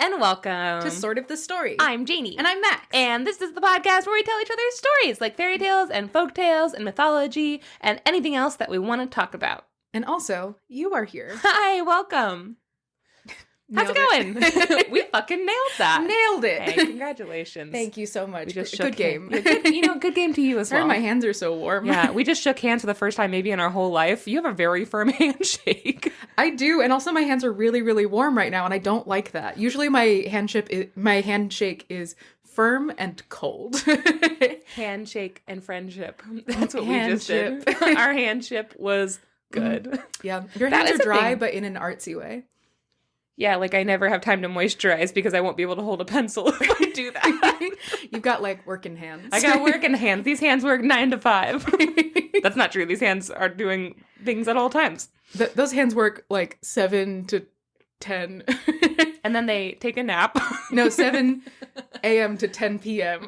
and welcome to Sort of the Story. I'm Janey. And I'm Max. And this is the podcast where we tell each other stories like fairy tales and folk tales and mythology and anything else that we want to talk about. And also, you are here. Hi, welcome. How's it going? We fucking nailed that. Nailed it. Hey, congratulations. Thank you so much. Good game. Yeah, good game to you as well. Sorry, my hands are so warm. Yeah, we just shook hands for the first time maybe in our whole life. You have a very firm handshake. I do, and also my hands are really, really warm right now, and I don't like that. Usually my handshake is firm and cold. Handshake and friendship. That's what we just did. Our handship was good. Yeah, your hands are dry, but in an artsy way. Yeah, like I never have time to moisturize because I won't be able to hold a pencil if I do that. You've got like working hands. I got working hands. These hands work 9 to 5. That's not true. These hands are doing things at all times. Those hands work like 7 to 10. And then they take a nap. No, 7 a.m. to 10 p.m.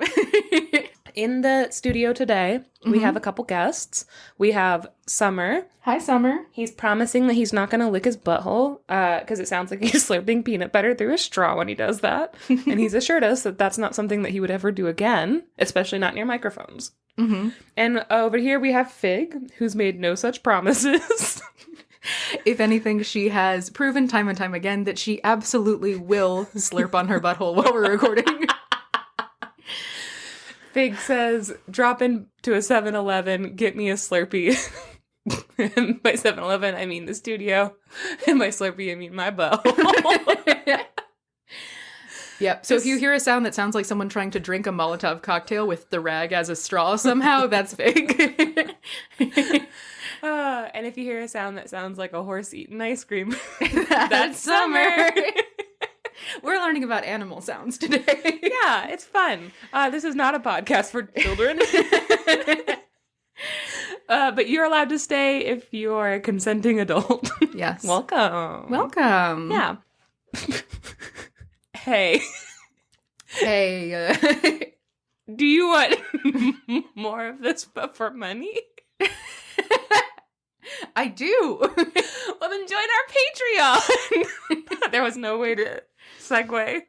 In the studio today, we have a couple guests. We have Summer. Hi, Summer. He's promising that he's not going to lick his butthole because it sounds like he's slurping peanut butter through a straw when he does that. And he's assured us that that's not something that he would ever do again, especially not near microphones. Mm-hmm. And over here we have Fig, who's made no such promises. If anything, she has proven time and time again that she absolutely will slurp on her butthole while we're recording. Fig says, drop into a 7-Eleven, get me a Slurpee. And by 7-Eleven, I mean the studio. And by Slurpee, I mean my butthole. Yep. So if you hear a sound that sounds like someone trying to drink a Molotov cocktail with the rag as a straw somehow, that's Fig. And if you hear a sound that sounds like a horse eating ice cream, that's Summer. We're learning about animal sounds today. Yeah, it's fun. This is not a podcast for children. But you're allowed to stay if you're a consenting adult. Yes. Welcome. Welcome. Yeah. Hey. Hey. Do you want more of this but for money? I do. Well, then join our Patreon. There was no way to segue.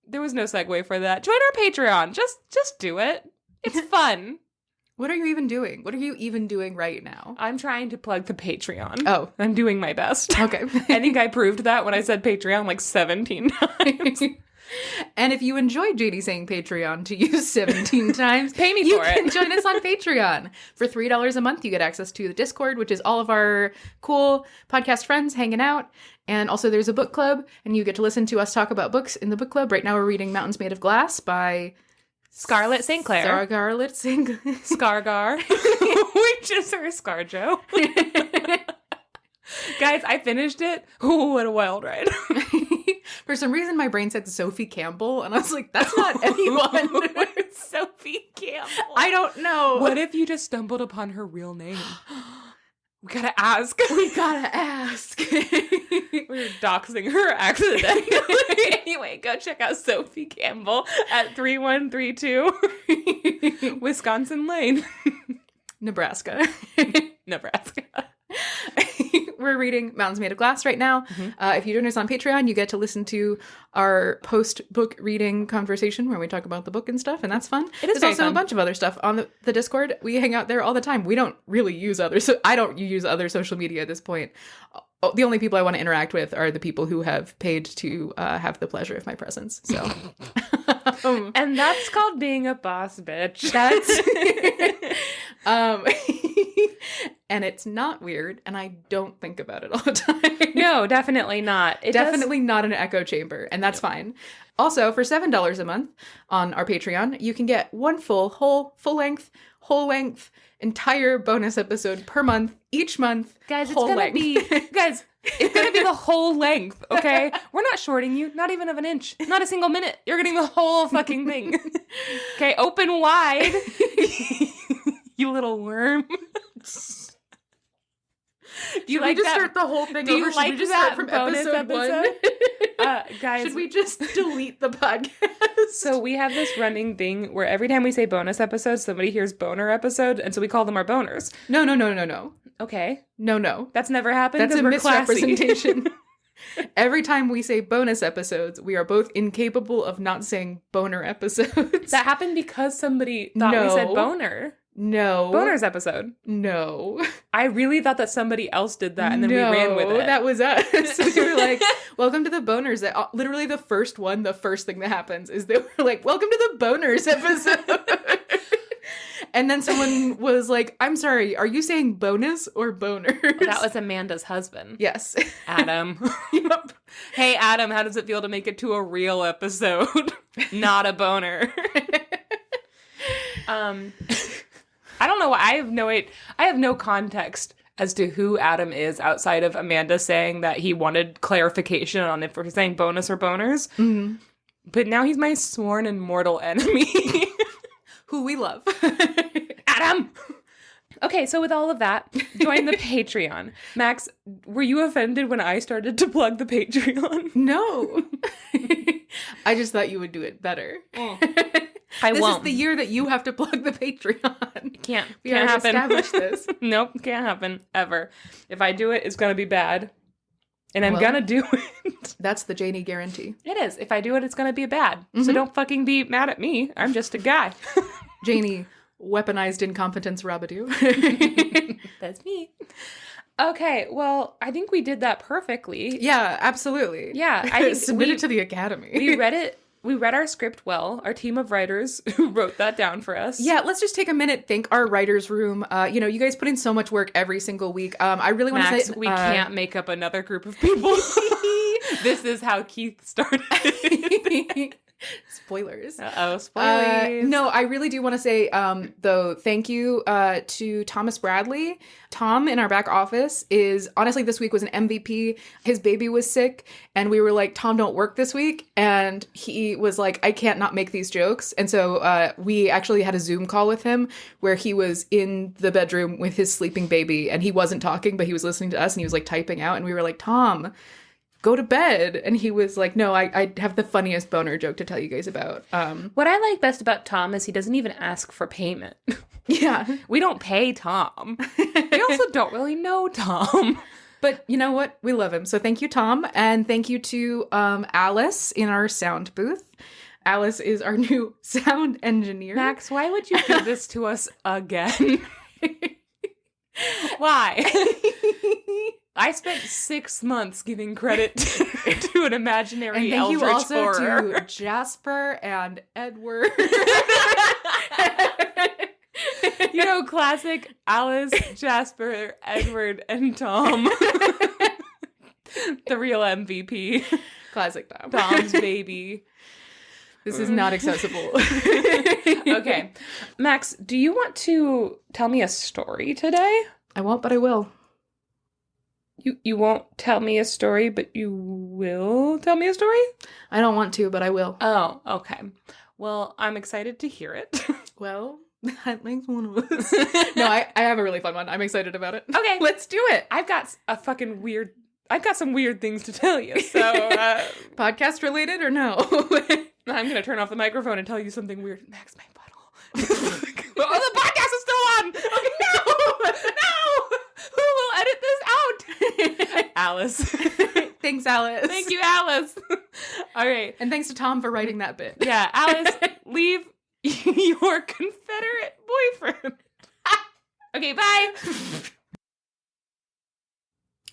There was no segue for that. Join our Patreon. Just do it. It's fun. What are you even doing? What are you even doing right now? I'm trying to plug the Patreon. Oh. I'm doing my best. Okay. I think I proved that when I said Patreon like 17 times. And if you enjoyed Janey saying Patreon to you 17 times, pay me for it. You can join us on Patreon. For $3 a month, you get access to the Discord, which is all of our cool podcast friends hanging out. And also there's a book club, and you get to listen to us talk about books in the book club. Right now we're reading Mountains Made of Glass by Scarlett St. Clair. Scarlett St. Clair. Scargar. Which is her Scarjo. Guys, I finished it. Oh, what a wild ride. For some reason, my brain said Sophie Campbell, and I was like, that's not anyone. Sophie Campbell. I don't know. What if you just stumbled upon her real name? We gotta ask. We gotta ask. We're doxing her accidentally. Anyway, go check out Sophie Campbell at 3132 Wisconsin Lane. Nebraska. Nebraska. We're reading Mountains Made of Glass right now. Mm-hmm. If you join us on Patreon, you get to listen to our post-book reading conversation where we talk about the book and stuff, and that's fun. There's also a bunch of other stuff on the Discord. We hang out there all the time. We don't really use I don't use other social media at this point. The only people I want to interact with are the people who have paid to have the pleasure of my presence. So, and that's called being a boss bitch. That's and it's not weird, and I don't think about it all the time. No, definitely not. Definitely not an echo chamber, and that's fine. Also, for $7 a month on our Patreon, you can get one whole length, entire bonus episode per month, each month. Guys, it's gonna be the whole length, okay? We're not shorting you, not even of an inch, not a single minute. You're getting the whole fucking thing. Okay, open wide. You little worm. Do you like just start the whole thing do over? You like should we just that start from bonus episode 1? Guys, should we just delete the podcast? So we have this running thing where every time we say bonus episode, somebody hears boner episode, and so we call them our boners. No. Okay. No. That's never happened. That's a misrepresentation. Every time we say bonus episodes, we are both incapable of not saying boner episodes. That happened because somebody thought we said boner. No. Boners episode. No. I really thought that somebody else did that, and then we ran with it. That was us. We were like, welcome to the boners. Literally the first thing that happens is they were like, welcome to the boners episode. And then someone was like, I'm sorry, are you saying bonus or boners? That was Amanda's husband. Yes. Adam. Yep. Hey, Adam, how does it feel to make it to a real episode? Not a boner. I don't know. I have no context as to who Adam is outside of Amanda saying that he wanted clarification on if we're saying bonus or boners. Mm-hmm. But now he's my sworn and mortal enemy. Who we love. Adam! Okay, so with all of that, join the Patreon. Max, were you offended when I started to plug the Patreon? No. I just thought you would do it better. I this won't. Is the year that you have to plug the Patreon. Can't happen. Establish this. Nope, can't happen ever. If I do it, it's gonna be bad, and I'm gonna do it. That's the Janey guarantee. It is. If I do it, it's gonna be bad. Mm-hmm. So don't fucking be mad at me. I'm just a guy. Janey, weaponized incompetence Rabadoo. That's me. Okay, well, I think we did that perfectly. Yeah, absolutely. Yeah, I think submitted to the Academy. We read it. We read our script well. Our team of writers who wrote that down for us. Yeah, let's just take a minute, thank our writers' room. You guys put in so much work every single week. I really want to say... we can't make up another group of people. This is how Keith started. Spoilers. Uh-oh, spoilers. No, I really do want to say, though, thank you to Thomas Bradley. Tom in our back office honestly, this week was an MVP. His baby was sick, and we were like, Tom, don't work this week. And he was like, I can't not make these jokes. And so we actually had a Zoom call with him where he was in the bedroom with his sleeping baby, and he wasn't talking, but he was listening to us, and he was like typing out, and we were like, Tom, go to bed. And he was like, no, I have the funniest boner joke to tell you guys about. What I like best about Tom is he doesn't even ask for payment. Yeah. We don't pay Tom. We also don't really know Tom. But you know what? We love him. So thank you, Tom. And thank you to Alice in our sound booth. Alice is our new sound engineer. Max, why would you do this to us again? Why? I spent 6 months giving credit to an imaginary eldritch horror. And thank you also to Jasper and Edward. Classic Alice, Jasper, Edward, and Tom. The real MVP. Classic Tom. Tom's baby. This is not accessible. Okay. Max, do you want to tell me a story today? I won't, but I will. You won't tell me a story, but you will tell me a story? I don't want to, but I will. Oh, okay. Well, I'm excited to hear it. Well, that makes one of us. No, I have a really fun one. I'm excited about it. Okay. Let's do it. I've got some weird things to tell you, so... Podcast related or no? I'm going to turn off the microphone and tell you something weird. Max, my butthole. Oh, the podcast is still on! Okay, no! Who will edit this out? Alice. Thanks, Alice. Thank you, Alice. All right. And thanks to Tom for writing that bit. Yeah, Alice, leave your Confederate boyfriend. Okay, bye.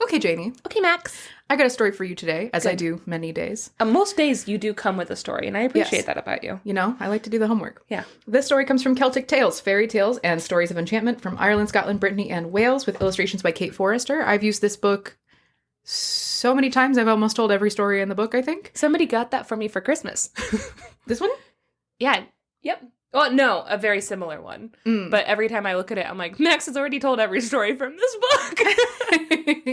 Okay, Janey. Okay, Max. I got a story for you today, as Good. I do many days. Most days you do come with a story, and I appreciate that about you. You know, I like to do the homework. Yeah. This story comes from Celtic Tales, Fairy Tales, and Stories of Enchantment from Ireland, Scotland, Brittany, and Wales, with illustrations by Kate Forrester. I've used this book so many times, I've almost told every story in the book, I think. Somebody got that for me for Christmas. This one? Yeah. Yep. Well, no, a very similar one. But every time I look at it, I'm like, Max has already told every story from this book.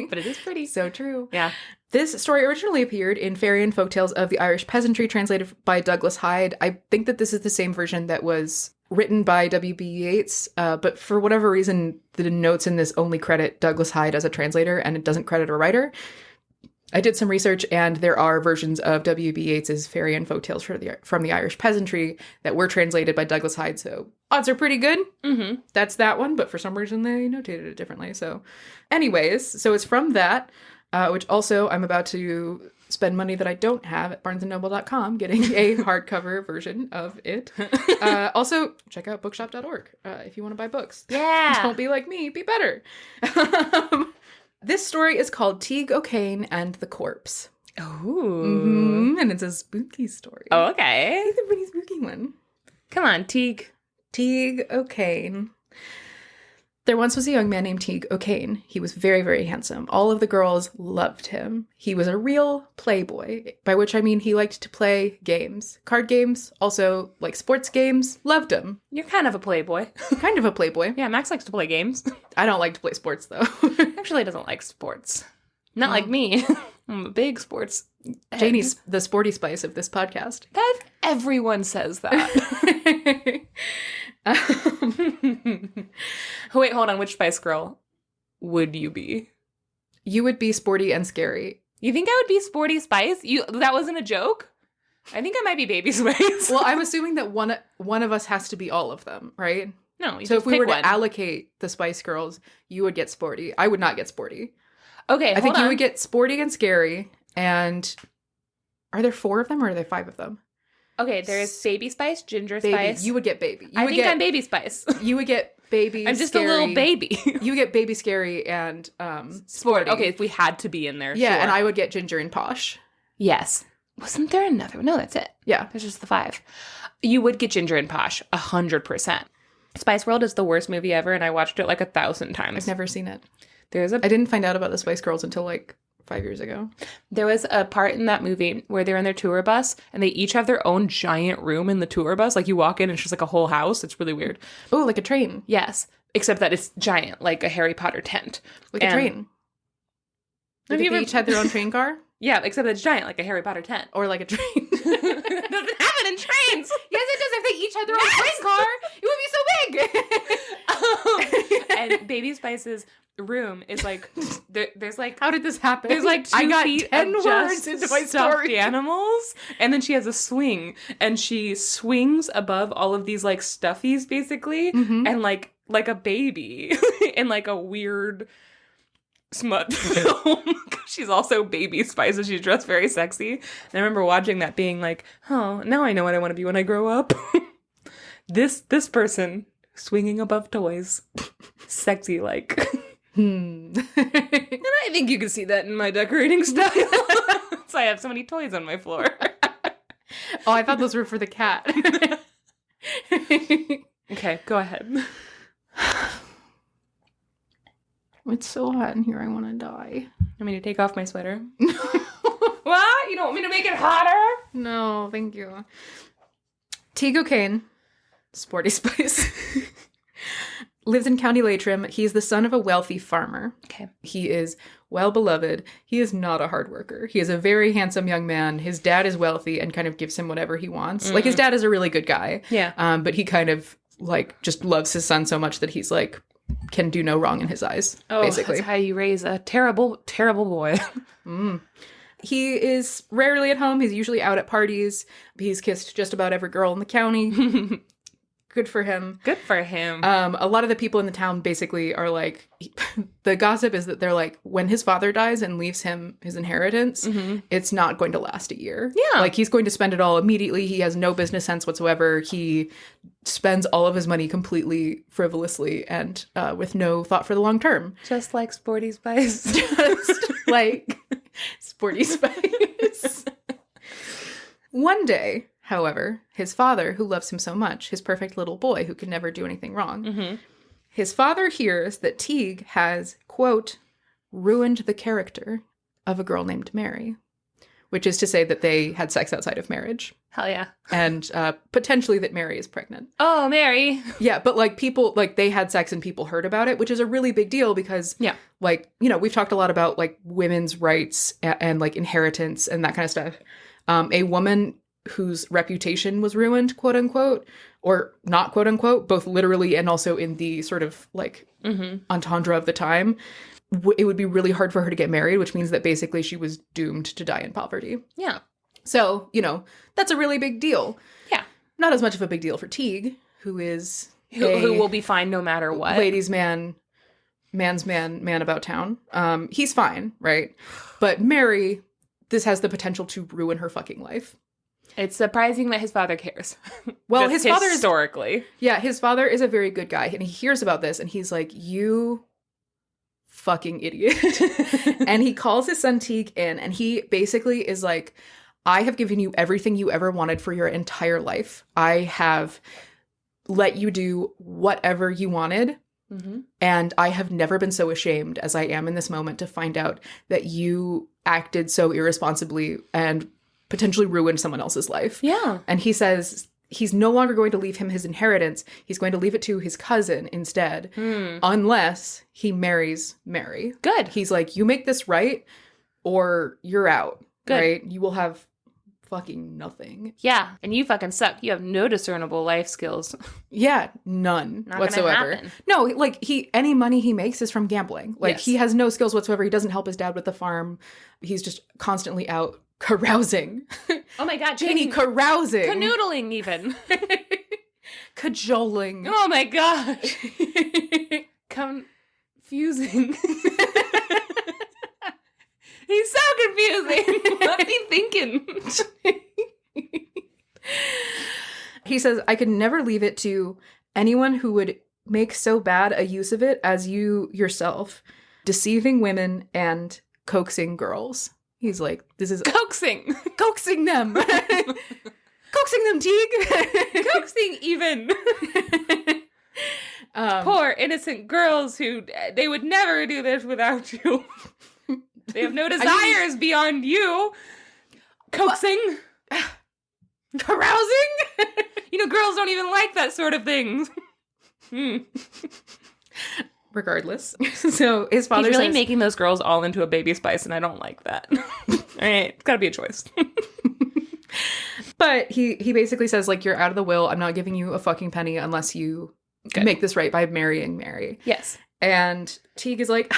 But it is pretty. So true. Yeah. This story originally appeared in Fairy and Folktales of the Irish Peasantry, translated by Douglas Hyde. I think that this is the same version that was written by W.B. Yeats, but for whatever reason, the notes in this only credit Douglas Hyde as a translator, and it doesn't credit a writer. I did some research, and there are versions of W.B. Yeats's Fairy and Folktales from the Irish Peasantry that were translated by Douglas Hyde, so odds are pretty good. Mm-hmm. That's that one, but for some reason they notated it differently. So anyways, so it's from that. which also I'm about to spend money that I don't have at barnesandnoble.com getting a hardcover version of it. Also, check out bookshop.org if you want to buy books. Yeah. Don't be like me, be better. This story is called Teig O'Kane and the Corpse. Oh. And it's a spooky story. Oh, okay. It's a pretty spooky one. Come on, Teig. Teig O'Kane. There once was a young man named Teig O'Kane. He was very, very handsome. All of the girls loved him. He was a real playboy, by which I mean he liked to play games. Card games, also like sports games. Loved him. You're kind of a playboy. Kind of a playboy. Yeah, Max likes to play games. I don't like to play sports, though. Actually doesn't like sports. Not like me. I'm a big sports head. Janey's the sporty spice of this podcast. Everyone says that. Wait, hold on. Which Spice Girl would you be? You would be sporty and scary. You think I would be Sporty Spice? That wasn't a joke? I think I might be Baby Spice. Well, I'm assuming that one of us has to be all of them, right? No, you so just if we were pick one. to allocate the Spice Girls, you would get sporty. I would not get sporty. Okay, I think you would get sporty and scary. And are there 4 of them or are there 5 of them? Okay, there's Baby Spice, Ginger Baby. Spice. You would get baby. I think I'm Baby Spice. You would get baby. I'm just scary. a little baby. You would get baby, scary, and Sport. Okay, if we had to be in there, yeah, sure. and I would get ginger and posh. Yes. Wasn't there another one? No, that's it. Yeah. There's just the 5. You would get Ginger and Posh, 100%. Spice World is the worst movie ever, and I watched it like 1,000 times. I've never seen it. I didn't find out about the Spice Girls until like 5 years ago. There was a part in that movie where they're in their tour bus and they each have their own giant room in the tour bus. Like you walk in and it's just like a whole house. It's really weird. Oh, like a train. Yes. Except that it's giant, like a Harry Potter tent. Like a train. Like if they each had their own train car? Yeah, except that it's giant, like a Harry Potter tent. Or like a train. It doesn't happen in trains. Yes, it does. If they each had their own train car, it would be so big. And Baby Spice's room is like there's like how did this happen? There's like 2 I got feet 10 of words just into my stuffed story. animals, and then she has a swing, and she swings above all of these like stuffies basically, and like a baby in like a weird smut film. She's also Baby Spice, and she's dressed very sexy. And I remember watching that, being like, "Oh, now I know what I want to be when I grow up." This person swinging above toys, sexy like. And I think you can see that in my decorating style. So I have so many toys on my floor. Oh, I thought those were for the cat. Okay, go ahead. It's so hot in here, I want to die. Want me to take off my sweater? What? You don't want me to make it hotter? No, thank you. Teig O'Kane, Sporty Spice, lives in County Leitrim. He's the son of a wealthy farmer. Okay. He is well beloved. He is not a hard worker. He is a very handsome young man. His dad is wealthy and kind of gives him whatever he wants. Like, his dad is a really good guy. Yeah. But he kind of, like, just loves his son so much that he's, like, can do no wrong in his eyes, basically. That's how you raise a terrible, terrible boy. He is rarely at home. He's usually out at parties. He's kissed just about every girl in the county. Good for him. Good for him. A lot of the people in the town basically are like, the gossip is that they're like, when his father dies and leaves him his inheritance, it's not going to last a year. Yeah. Like, he's going to spend it all immediately. He has no business sense whatsoever. He spends all of his money completely frivolously and with no thought for the long term. Just like Sporty Spice. Just like Sporty Spice. One day, however, his father, who loves him so much, his perfect little boy who can never do anything wrong, his father hears that Teig has, quote, ruined the character of a girl named Mary, which is to say that they had sex outside of marriage. Hell yeah. And potentially that Mary is pregnant. Oh, Mary. Yeah, but like people, like they had sex and people heard about it, which is a really big deal because, like, you know, we've talked a lot about like women's rights and like inheritance and that kind of stuff. A woman whose reputation was ruined, quote unquote, or not quote unquote, both literally and also in the sort of like entendre of the time, it would be really hard for her to get married, which means that basically she was doomed to die in poverty. Yeah. So, you know, that's a really big deal. Yeah. Not as much of a big deal for Teig, who is who will be fine no matter what. Ladies' man, man's man about town. He's fine, right? But Mary, this has the potential to ruin her fucking life. It's surprising that his father cares. Well, his father historically. His father is a very good guy, and he hears about this, and he's like, you fucking idiot. And he calls his son Teig in, and he basically is like, I have given you everything you ever wanted for your entire life. I have let you do whatever you wanted. Mm-hmm. And I have never been so ashamed as I am in this moment to find out that you acted so irresponsibly and potentially ruined someone else's life. Yeah. And he says he's no longer going to leave him his inheritance. He's going to leave it to his cousin instead, unless he marries Mary. Good. He's like, you make this right or you're out. Good. Right? You will have fucking nothing. Yeah. And you fucking suck. You have no discernible life skills. Yeah. None Not whatsoever. No, like any money he makes is from gambling. Like he has no skills whatsoever. He doesn't help his dad with the farm. He's just constantly out carousing. Oh my God. Janey, carousing. Canoodling even. Cajoling. Oh my gosh. Confusing. He's so confusing. What be thinking? He says, I could never leave it to anyone who would make so bad a use of it as you yourself, deceiving women and coaxing girls. He's like, this is coaxing them. Coaxing them, Teig. Coaxing even. Poor innocent girls who they would never do this without you. They have no desires beyond you. Coaxing. Carousing. Girls don't even like that sort of thing. Regardless. So his father He's really making those girls all into a Baby Spice, and I don't like that. All right, it's gotta be a choice. But he basically says, like, you're out of the will. I'm not giving you a fucking penny unless you make this right by marrying Mary. Yes. And Teig is like,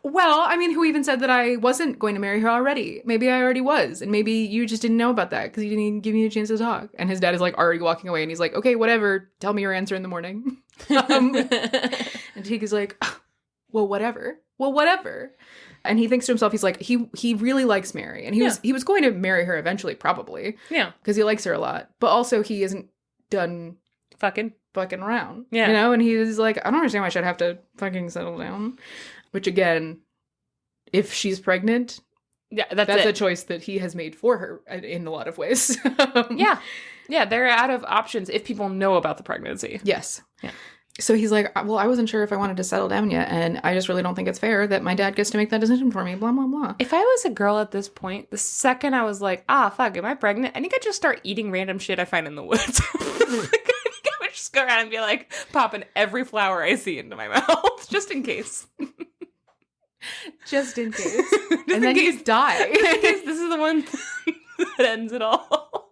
well, I mean, who even said that I wasn't going to marry her already? Maybe I already was. And maybe you just didn't know about that because you didn't even give me a chance to talk. And his dad is like already walking away. And he's like, okay, whatever. Tell me your answer in the morning. And Teig is like, well, whatever. And he thinks to himself, he's like, he really likes Mary. And he was going to marry her eventually, probably. Yeah. Because he likes her a lot. But also he isn't done fucking around. Yeah. And he's like, I don't understand why I should have to fucking settle down. Which, again, if she's pregnant, that's a choice that he has made for her in a lot of ways. Yeah, they're out of options if people know about the pregnancy. Yes. Yeah. So he's like, well, I wasn't sure if I wanted to settle down yet, and I just really don't think it's fair that my dad gets to make that decision for me, blah, blah, blah. If I was a girl at this point, the second I was like, fuck, am I pregnant? I think I'd just start eating random shit I find in the woods. I would just go around and be like, popping every flower I see into my mouth, just in case. Just in case. And then you die. This is the one that ends it all.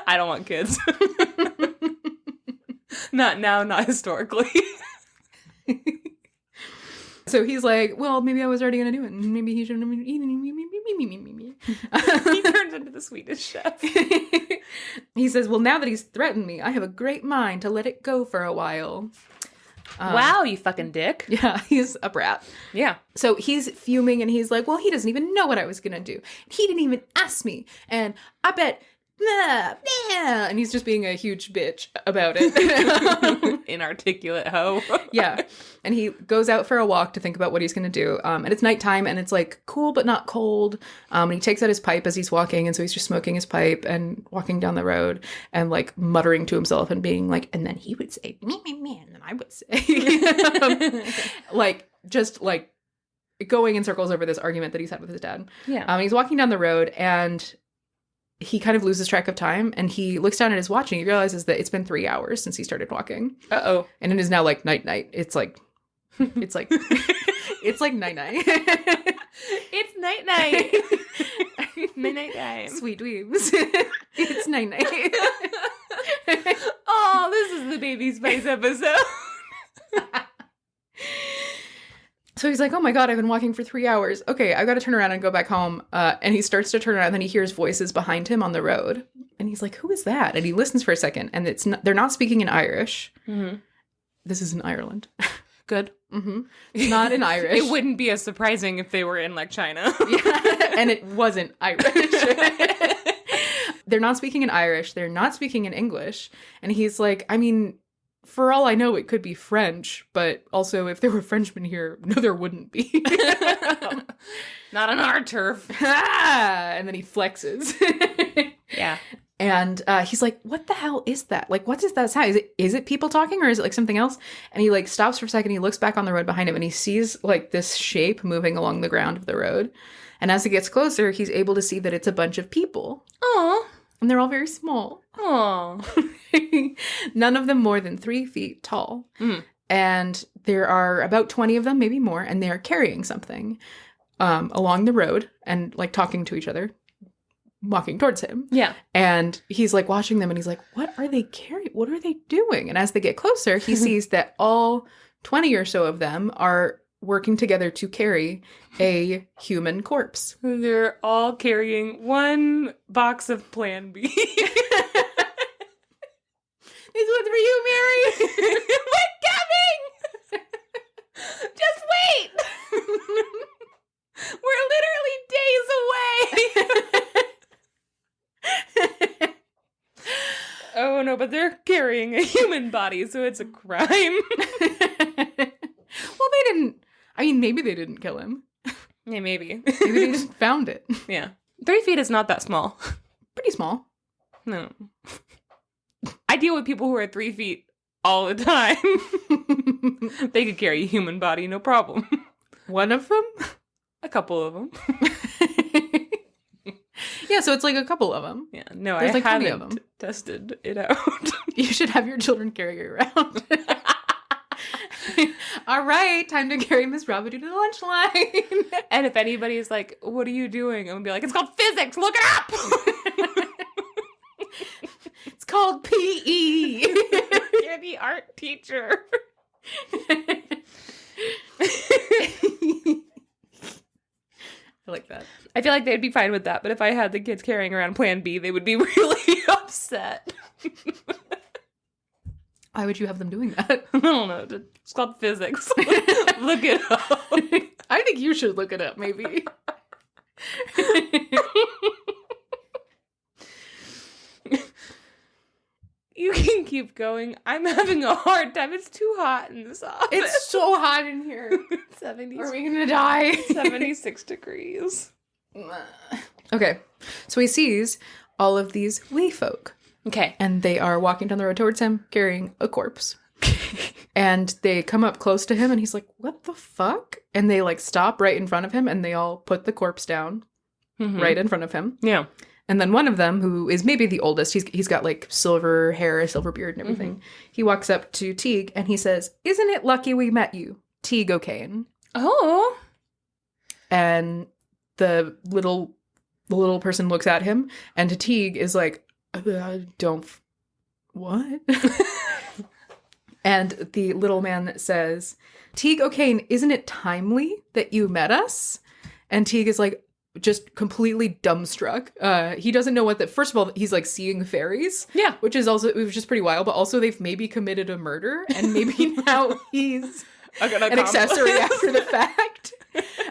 I don't want kids. Not now, not historically. So he's like, well, maybe I was already going to do it. Maybe he shouldn't have been eating me. He turns into the Swedish chef. He says, well, now that he's threatened me, I have a great mind to let it go for a while. Wow, you fucking dick. Yeah, he's a brat. Yeah. So he's fuming and he's like, well, he doesn't even know what I was going to do. He didn't even ask me. And I bet, and he's just being a huge bitch about it. Inarticulate hoe. Yeah. And he goes out for a walk to think about what he's going to do. And it's nighttime and it's like cool but not cold. And he takes out his pipe as he's walking. And so he's just smoking his pipe and walking down the road and like muttering to himself and being like, and then he would say, me, and then I would say. Like, just like going in circles over this argument that he's had with his dad. Yeah. He's walking down the road and he kind of loses track of time and he looks down at his watch and he realizes that it's been 3 hours since he started walking. Uh-oh. And it is now like night. It's like it's like night. It's night. Midnight time. Sweet dweebs. It's night. Oh, this is the Baby Spice episode. So he's like, oh my God, I've been walking for 3 hours. Okay, I've got to turn around and go back home. And he starts to turn around and then he hears voices behind him on the road. And he's like, who is that? And he listens for a second and they're not speaking in Irish. Mm-hmm. This is in Ireland. Good. Mm-hmm. It's not in Irish. It wouldn't be as surprising if they were in like China. Yeah, and it wasn't Irish. They're not speaking in Irish. They're not speaking in English. And he's like, I mean, for all I know, it could be French, but also if there were Frenchmen here, no, there wouldn't be. Not on our turf. And then he flexes. Yeah. And he's like, what the hell is that? Like, what is that sound? Is it people talking or is it like something else? And he like stops for a second. He looks back on the road behind him and he sees like this shape moving along the ground of the road. And as he gets closer, he's able to see that it's a bunch of people. Aww. And they're all very small. Aww. None of them more than 3 feet tall. Mm. And there are about 20 of them, maybe more, and they are carrying something along the road and like talking to each other, walking towards him. Yeah. And he's like watching them and he's like, what are they carrying? What are they doing? And as they get closer, he sees that all 20 or so of them are working together to carry a human corpse. They're all carrying one box of Plan B. This one's for you, Mary. We're coming! Just wait! We're literally days away! Oh no, but they're carrying a human body, so it's a crime. Well, they didn't. I mean, maybe they didn't kill him. Yeah, maybe. Maybe they just found it. Yeah. 3 feet is not that small. Pretty small. No. I deal with people who are 3 feet all the time. They could carry a human body, no problem. One of them? A couple of them. Yeah, so it's like a couple of them. Yeah, no, There's I like 20 haven't of them. tested it out. You should have your children carry you around. All right, time to carry Miss Rabideau to the lunch line. And if anybody's like, what are you doing? I'm going to be like, it's called physics. Look it up. It's called PE. You're the art teacher. I like that. I feel like they'd be fine with that. But if I had the kids carrying around Plan B, they would be really upset. Why would you have them doing that? I don't know. It's called physics. Look it up. I think you should look it up, maybe. You can keep going. I'm having a hard time. It's too hot in this office. It's so hot in here. 70. Are we gonna die? 76 degrees. Okay. So he sees all of these wee folk. Okay. And they are walking down the road towards him, carrying a corpse. And they come up close to him, and he's like, what the fuck? And they, like, stop right in front of him, and they all put the corpse down right in front of him. Yeah. And then one of them, who is maybe the oldest, he's got, like, silver hair, a silver beard and everything. He walks up to Teig, and he says, isn't it lucky we met you, Teig O'Kane? Oh. And the little person looks at him, and Teig is like, what? And the little man says, Teig O'Kane, isn't it timely that you met us? And Teig is like, just completely dumbstruck. He doesn't know what that. First of all, he's like seeing fairies. Yeah. Which is just pretty wild, but also they've maybe committed a murder, and maybe now he's an accessory after the fact.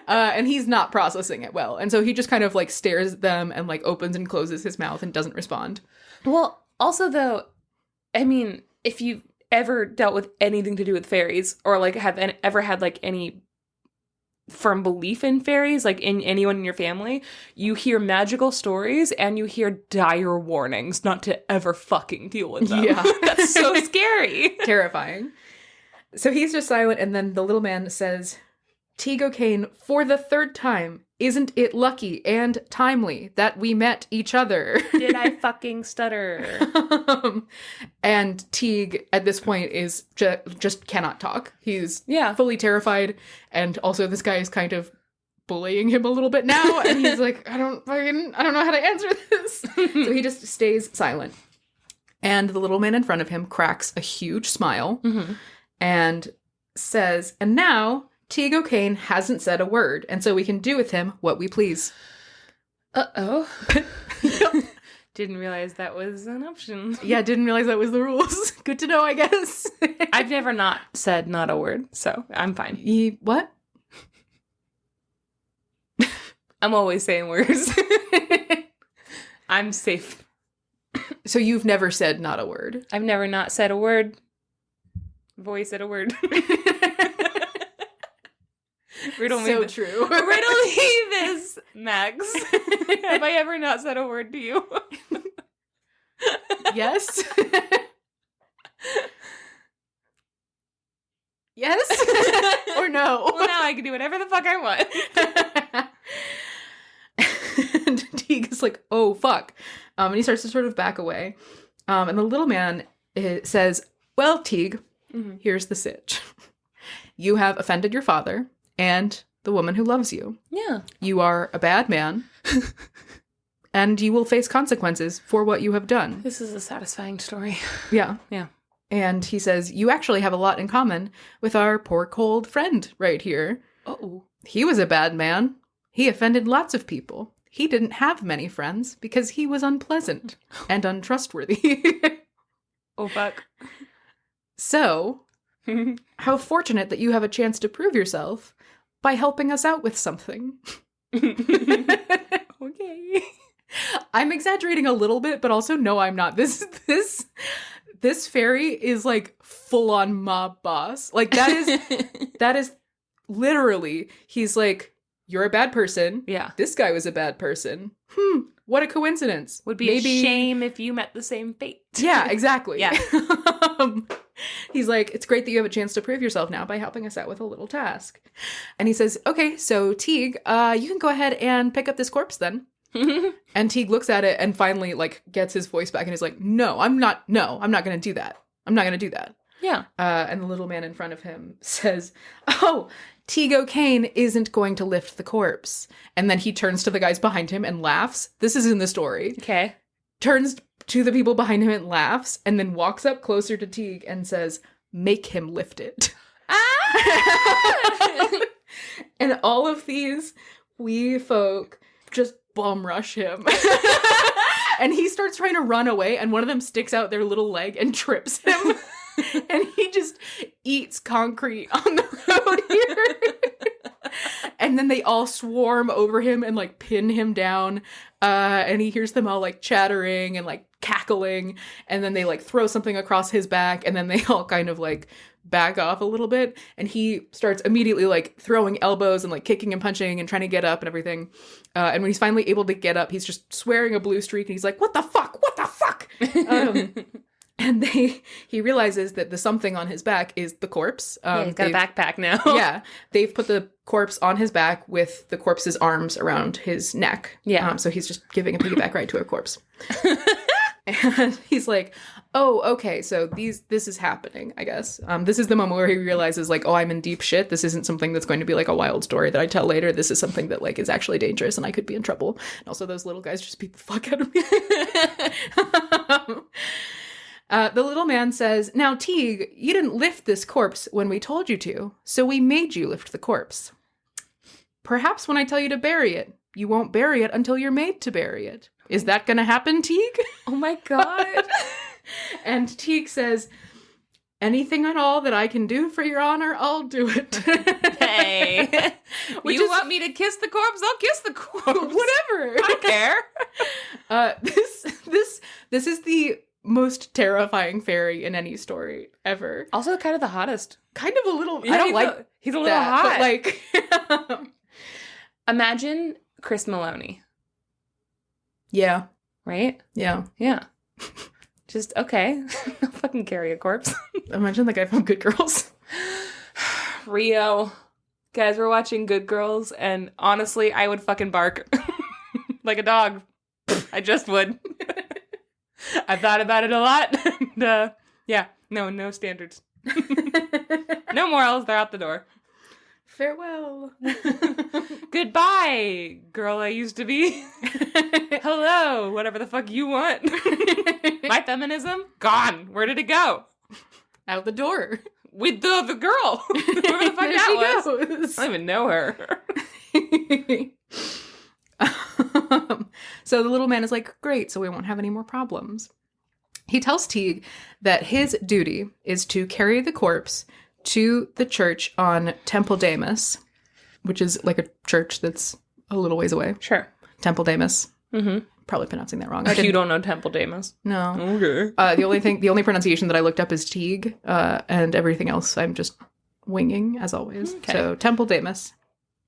And he's not processing it well. And so he just kind of like stares at them and like opens and closes his mouth and doesn't respond. Well, also though, I mean, if you've ever dealt with anything to do with fairies or like have ever had like any firm belief in fairies, like in anyone in your family, you hear magical stories and you hear dire warnings not to ever fucking deal with them. Yeah. That's so scary. Terrifying. So he's just silent, and then the little man says, Teig O'Kane, for the third time, isn't it lucky and timely that we met each other? Did I fucking stutter? And Teig, at this point, is just cannot talk. He's fully terrified, and also this guy is kind of bullying him a little bit now, and he's like, I don't know how to answer this. So he just stays silent. And the little man in front of him cracks a huge smile and says, and now Teig O'Kane hasn't said a word, and so we can do with him what we please. Uh-oh. Didn't realize that was an option. Yeah, didn't realize that was the rules. Good to know, I guess. I've never not said not a word, so I'm fine. What? I'm always saying words. I'm safe. So you've never said not a word? I've never not said a word. Voice said a word. Riddle me so true. Riddle me this, Max. Have I ever not said a word to you? Yes. Yes? Or no? Well, now I can do whatever the fuck I want. And Teig is like, oh, fuck. And he starts to sort of back away. And the little man says, well, Teig, here's the sitch. You have offended your father and the woman who loves you. Yeah. You are a bad man. And you will face consequences for what you have done. This is a satisfying story. Yeah. Yeah. And he says, you actually have a lot in common with our poor cold friend right here. Uh-oh. He was a bad man. He offended lots of people. He didn't have many friends because he was unpleasant and untrustworthy. Oh, fuck. So, how fortunate that you have a chance to prove yourself by helping us out with something. Okay. I'm exaggerating a little bit, but also no, I'm not. This fairy is like full on mob boss. Like that is literally, he's like, you're a bad person. Yeah. This guy was a bad person. What a coincidence. Would be a shame if you met the same fate. Yeah, exactly. Yeah. He's like, it's great that you have a chance to prove yourself now by helping us out with a little task. And he says, okay, so Teig, you can go ahead and pick up this corpse then. And Teig looks at it and finally like gets his voice back and he's like, no, I'm not going to do that. I'm not going to do that. Yeah. And the little man in front of him says, oh, Teig O'Kane isn't going to lift the corpse. And then he turns to the guys behind him and laughs. This is in the story. Okay. Turns to the people behind him and laughs and then walks up closer to Teig and says, make him lift it. Ah! And all of these wee folk just bum rush him. And he starts trying to run away and one of them sticks out their little leg and trips him. And he just eats concrete on the road here. And then they all swarm over him and like pin him down. And he hears them all like chattering and like cackling. And then they like throw something across his back. And then they all kind of like back off a little bit. And he starts immediately like throwing elbows and like kicking and punching and trying to get up and everything. And when he's finally able to get up, he's just swearing a blue streak. And he's like, what the fuck? What the fuck? And he realizes that the something on his back is the corpse. Yeah, he's got a backpack now. Yeah. They've put the corpse on his back with the corpse's arms around his neck. Yeah. So he's just giving a piggyback ride to a corpse. And he's like, oh, okay, so this is happening, I guess. This is the moment where he realizes, like, oh, I'm in deep shit. This isn't something that's going to be, like, a wild story that I tell later. This is something that, like, is actually dangerous and I could be in trouble. And also those little guys just beat the fuck out of me. The little man says, now, Teig, you didn't lift this corpse when we told you to, so we made you lift the corpse. Perhaps when I tell you to bury it, you won't bury it until you're made to bury it. Is that going to happen, Teig? Oh my god. And Teig says, anything at all that I can do for your honor, I'll do it. Hey. Want me to kiss the corpse? I'll kiss the corpse. Whatever. I don't care. This is the most terrifying fairy in any story ever. Also kind of the hottest. Kind of a little, Yeah, I don't like he's a little that, hot. but like imagine Chris Maloney. Yeah. Right? Yeah. Yeah. Just, okay. I'll fucking carry a corpse. Imagine the guy from Good Girls. Rio. Guys, we're watching Good Girls, and honestly, I would fucking bark. Like a dog. I just would. I've thought about it a lot. And, yeah. No standards. No morals. They're out the door. Farewell. Goodbye, girl I used to be. Hello, whatever the fuck you want. My feminism? Gone. Where did it go? Out the door. With the girl. Whoever the fuck that was. Goes. I don't even know her. So the little man is like, great, so we won't have any more problems. He tells Teig that his duty is to carry the corpse to the church on Temple Damus, which is like a church that's a little ways away. Sure. Temple Damus. Mm-hmm. Probably pronouncing that wrong. You don't know Temple Damus? No. Okay. The only pronunciation that I looked up is Teig, and everything else I'm just winging, as always. Okay. So Temple Damus.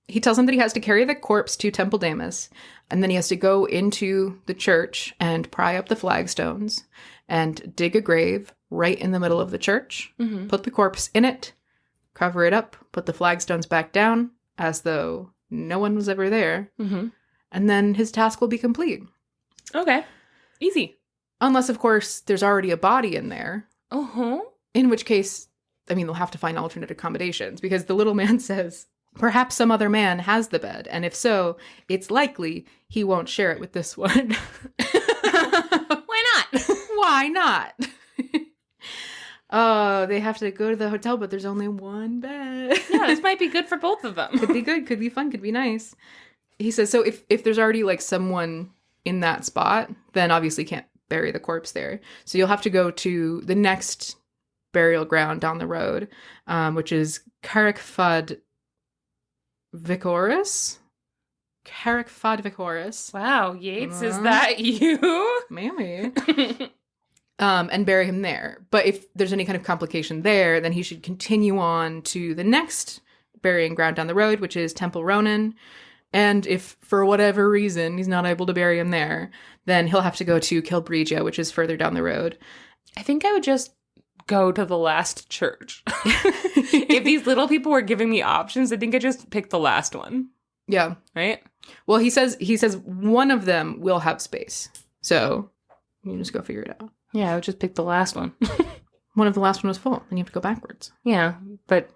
He tells him that he has to carry the corpse to Temple Damus, and then he has to go into the church and pry up the flagstones and dig a grave right in the middle of the church, put the corpse in it, cover it up, put the flagstones back down as though no one was ever there, and then his task will be complete. Okay. Easy. Unless, of course, there's already a body in there. Uh-huh. In which case, I mean, they'll have to find alternate accommodations, because the little man says, perhaps some other man has the bed, and if so, it's likely he won't share it with this one. Why not? Why not? Oh, they have to go to the hotel, but there's only one bed. Yeah, this might be good for both of them. Could be good, could be fun, could be nice. He says, so if there's already like someone in that spot, then obviously can't bury the corpse there. So you'll have to go to the next burial ground down the road, which is Carrickford Vicoris. Carrickford Vicoris. Wow, Yates, is that you? Maybe. And bury him there. But if there's any kind of complication there, then he should continue on to the next burying ground down the road, which is Temple Ronan. And if for whatever reason he's not able to bury him there, then he'll have to go to Kilbregia, which is further down the road. I think I would just go to the last church. If these little people were giving me options, I think I just picked the last one. Yeah. Right? Well, he says one of them will have space. So you just go figure it out. Yeah, I would just pick the last one. One of the last one was full, and you have to go backwards. Yeah, but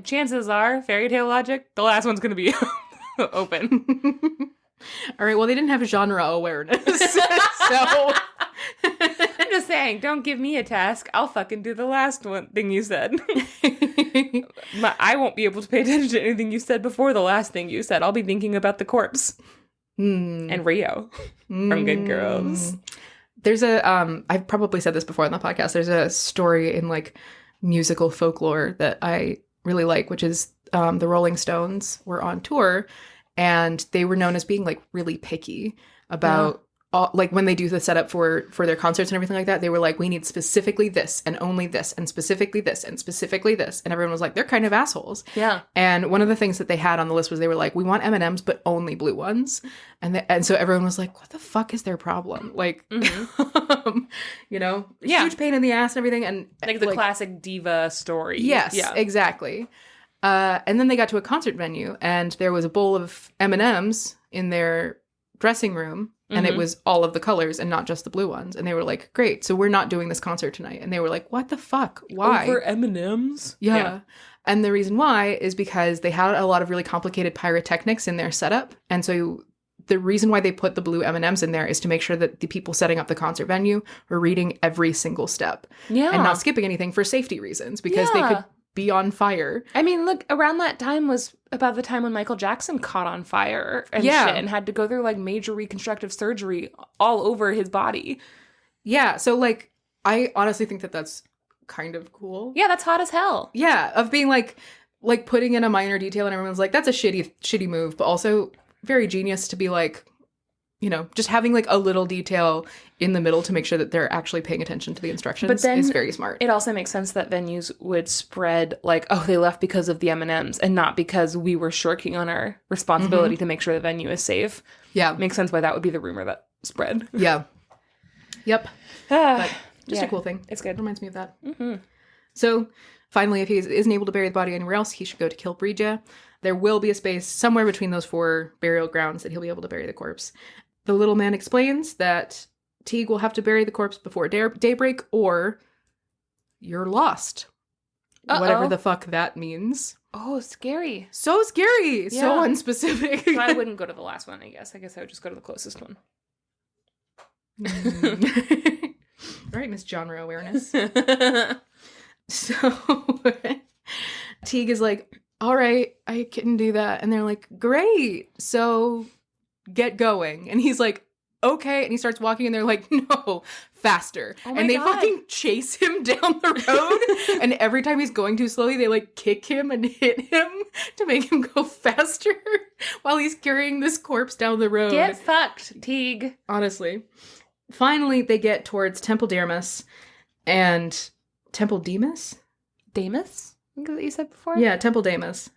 chances are, fairy tale logic, the last one's going to be open. All right, well, they didn't have genre awareness, so... I'm just saying, don't give me a task. I'll fucking do the last thing you said. I won't be able to pay attention to anything you said before the last thing you said. I'll be thinking about the corpse. And Rio from Good Girls. There's I've probably said this before on the podcast, there's a story in like musical folklore that I really like, which is the Rolling Stones were on tour, and they were known as being like really picky about like when they do the setup for their concerts and everything like that. They were like, we need specifically this and only this and specifically this and specifically this, and everyone was like, they're kind of assholes. Yeah. And one of the things that they had on the list was they were like, we want M&Ms but only blue ones, and so everyone was like, what the fuck is their problem? Like, you know, huge pain in the ass and everything, and like the classic diva story. Yes, exactly. And then they got to a concert venue, and there was a bowl of M&Ms in their dressing room, and it was all of the colors and not just the blue ones. And they were like, great, so we're not doing this concert tonight. And they were like, what the fuck? Why? Over M&Ms? Yeah. And the reason why is because they had a lot of really complicated pyrotechnics in their setup. And so the reason why they put the blue M&Ms in there is to make sure that the people setting up the concert venue were reading every single step. Yeah. And not skipping anything for safety reasons, because they could be on fire. I mean, look, around that time was about the time when Michael Jackson caught on fire and shit, and had to go through like major reconstructive surgery all over his body. Yeah, so like I honestly think that that's kind of cool. Yeah, that's hot as hell. Yeah, of being like putting in a minor detail and everyone's like, that's a shitty move, but also very genius to be like, you know, just having like a little detail in the middle to make sure that they're actually paying attention to the instructions. But then is very smart. It also makes sense that venues would spread like, oh, they left because of the M&Ms and not because we were shirking on our responsibility to make sure the venue is safe. Yeah. Makes sense why that would be the rumor that spread. Yeah. Yep. But just a cool thing. It's good. Reminds me of that. So finally, if he isn't able to bury the body anywhere else, he should go to Kilbregia. There will be a space somewhere between those 4 burial grounds that he'll be able to bury the corpse. The little man explains that Teig will have to bury the corpse before daybreak, or you're lost. Whatever the fuck that means. Oh, scary. So scary. Yeah. So unspecific. So I wouldn't go to the last one, I guess. I would just go to the closest one. All right, Miss Genre Awareness. So Teig is like, all right, I can do that. And they're like, great. So get going. And he's like, okay. And he starts walking and they're like, no, faster. And they fucking chase him down the road. And every time he's going too slowly, they like kick him and hit him to make him go faster while he's carrying this corpse down the road. Get fucked, Teig. Honestly. Finally, they get towards Temple Demas and Temple Demas? Demas? I think that's what you said before? Yeah, Temple Demas.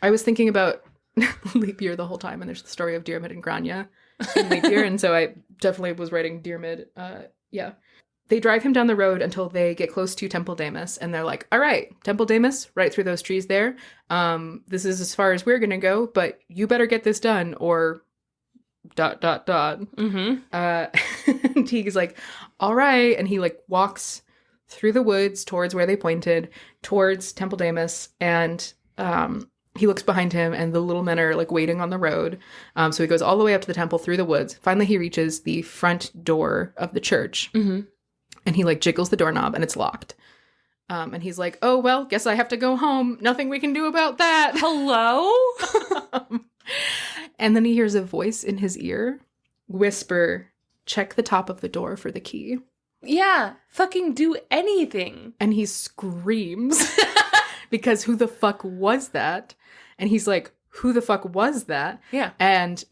I was thinking about leap year the whole time, and there's the story of Diarmid and Grania in leap year, and so I definitely was writing Diarmid. Yeah. They drive him down the road until they get close to Temple Demas, and they're like, all right, Temple Demas, right through those trees there. This is as far as we're going to go, but you better get this done, or... ... Mm-hmm. Teig is like, all right, and he like walks through the woods towards where they pointed, towards Temple Demas, and he looks behind him, and the little men are like waiting on the road. So he goes all the way up to the temple through the woods. Finally, he reaches the front door of the church, and he like jiggles the doorknob, and it's locked. And he's like, oh, well, guess I have to go home. Nothing we can do about that. Hello? And then he hears a voice in his ear whisper, check the top of the door for the key. Yeah, fucking do anything. And he screams because who the fuck was that? And he's like, who the fuck was that? Yeah. And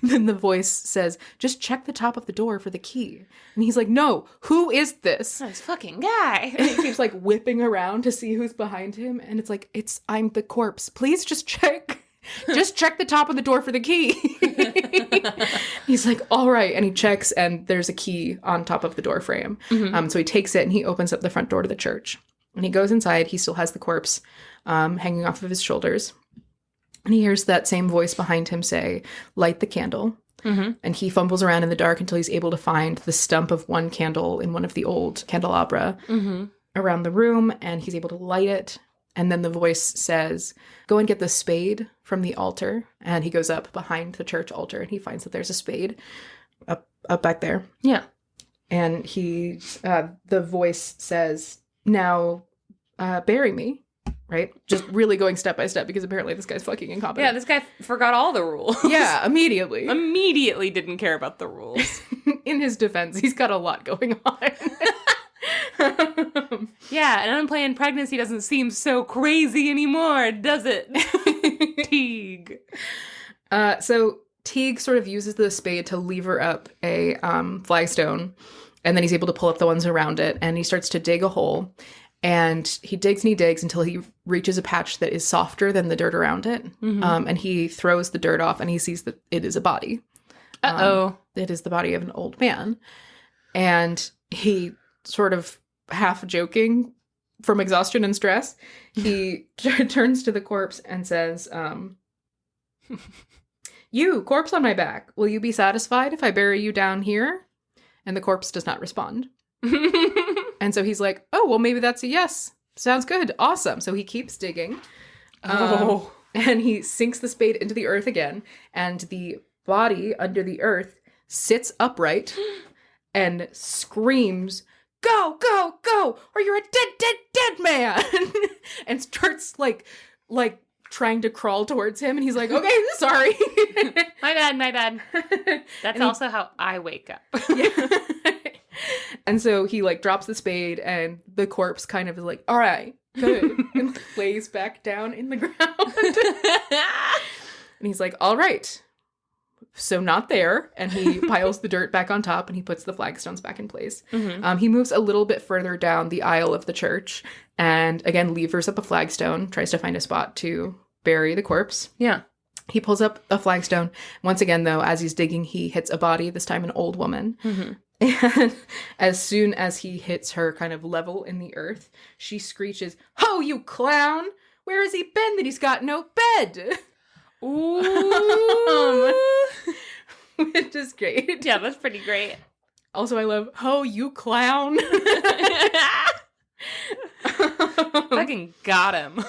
then the voice says, just check the top of the door for the key. And he's like, no, who is this? This fucking guy. And he keeps like whipping around to see who's behind him. And it's like, I'm the corpse. Please just check. Just check the top of the door for the key. He's like, all right. And he checks, and there's a key on top of the door frame. So he takes it and he opens up the front door to the church. And he goes inside. He still has the corpse hanging off of his shoulders. And he hears that same voice behind him say, light the candle. And he fumbles around in the dark until he's able to find the stump of one candle in one of the old candelabra around the room. And he's able to light it. And then the voice says, go and get the spade from the altar. And he goes up behind the church altar, and he finds that there's a spade up back there. Yeah. And the voice says, now bury me, right? Just really going step by step, because apparently this guy's fucking incompetent. Yeah, this guy forgot all the rules. Yeah, immediately. Immediately didn't care about the rules. In his defense, he's got a lot going on. Yeah, and unplanned pregnancy doesn't seem so crazy anymore, does it? Teig. So Teig sort of uses the spade to lever up a flagstone, and then he's able to pull up the ones around it, and he starts to dig a hole, and he digs until he reaches a patch that is softer than the dirt around it, and he throws the dirt off, and he sees that it is a body. It is the body of an old man, and he sort of half joking from exhaustion and stress, he turns to the corpse and says, you, corpse on my back, will you be satisfied if I bury you down here? And the corpse does not respond. And so he's like, oh, well, maybe that's a yes. Sounds good. Awesome. So he keeps digging. And he sinks the spade into the earth again. And the body under the earth sits upright and screams, go, go, go, or you're a dead, dead, dead man. And starts like trying to crawl towards him. And he's like, okay, sorry. My bad. That's also how I wake up. Yeah. And so he like drops the spade, and the corpse kind of is like, all right, good. And lays back down in the ground. And he's like, all right. So not there. And he piles the dirt back on top, and he puts the flagstones back in place. He moves a little bit further down the aisle of the church, and again levers up a flagstone, tries to find a spot to bury the corpse. Yeah. He pulls up a flagstone. Once again, though, as he's digging, he hits a body, this time an old woman. And as soon as he hits her kind of level in the earth, she screeches, "Ho, you clown! Where has he been that he's got no bed?" Ooh. Which is great. Yeah, that's pretty great. Also, I love, "Ho, you clown!" Fucking got him.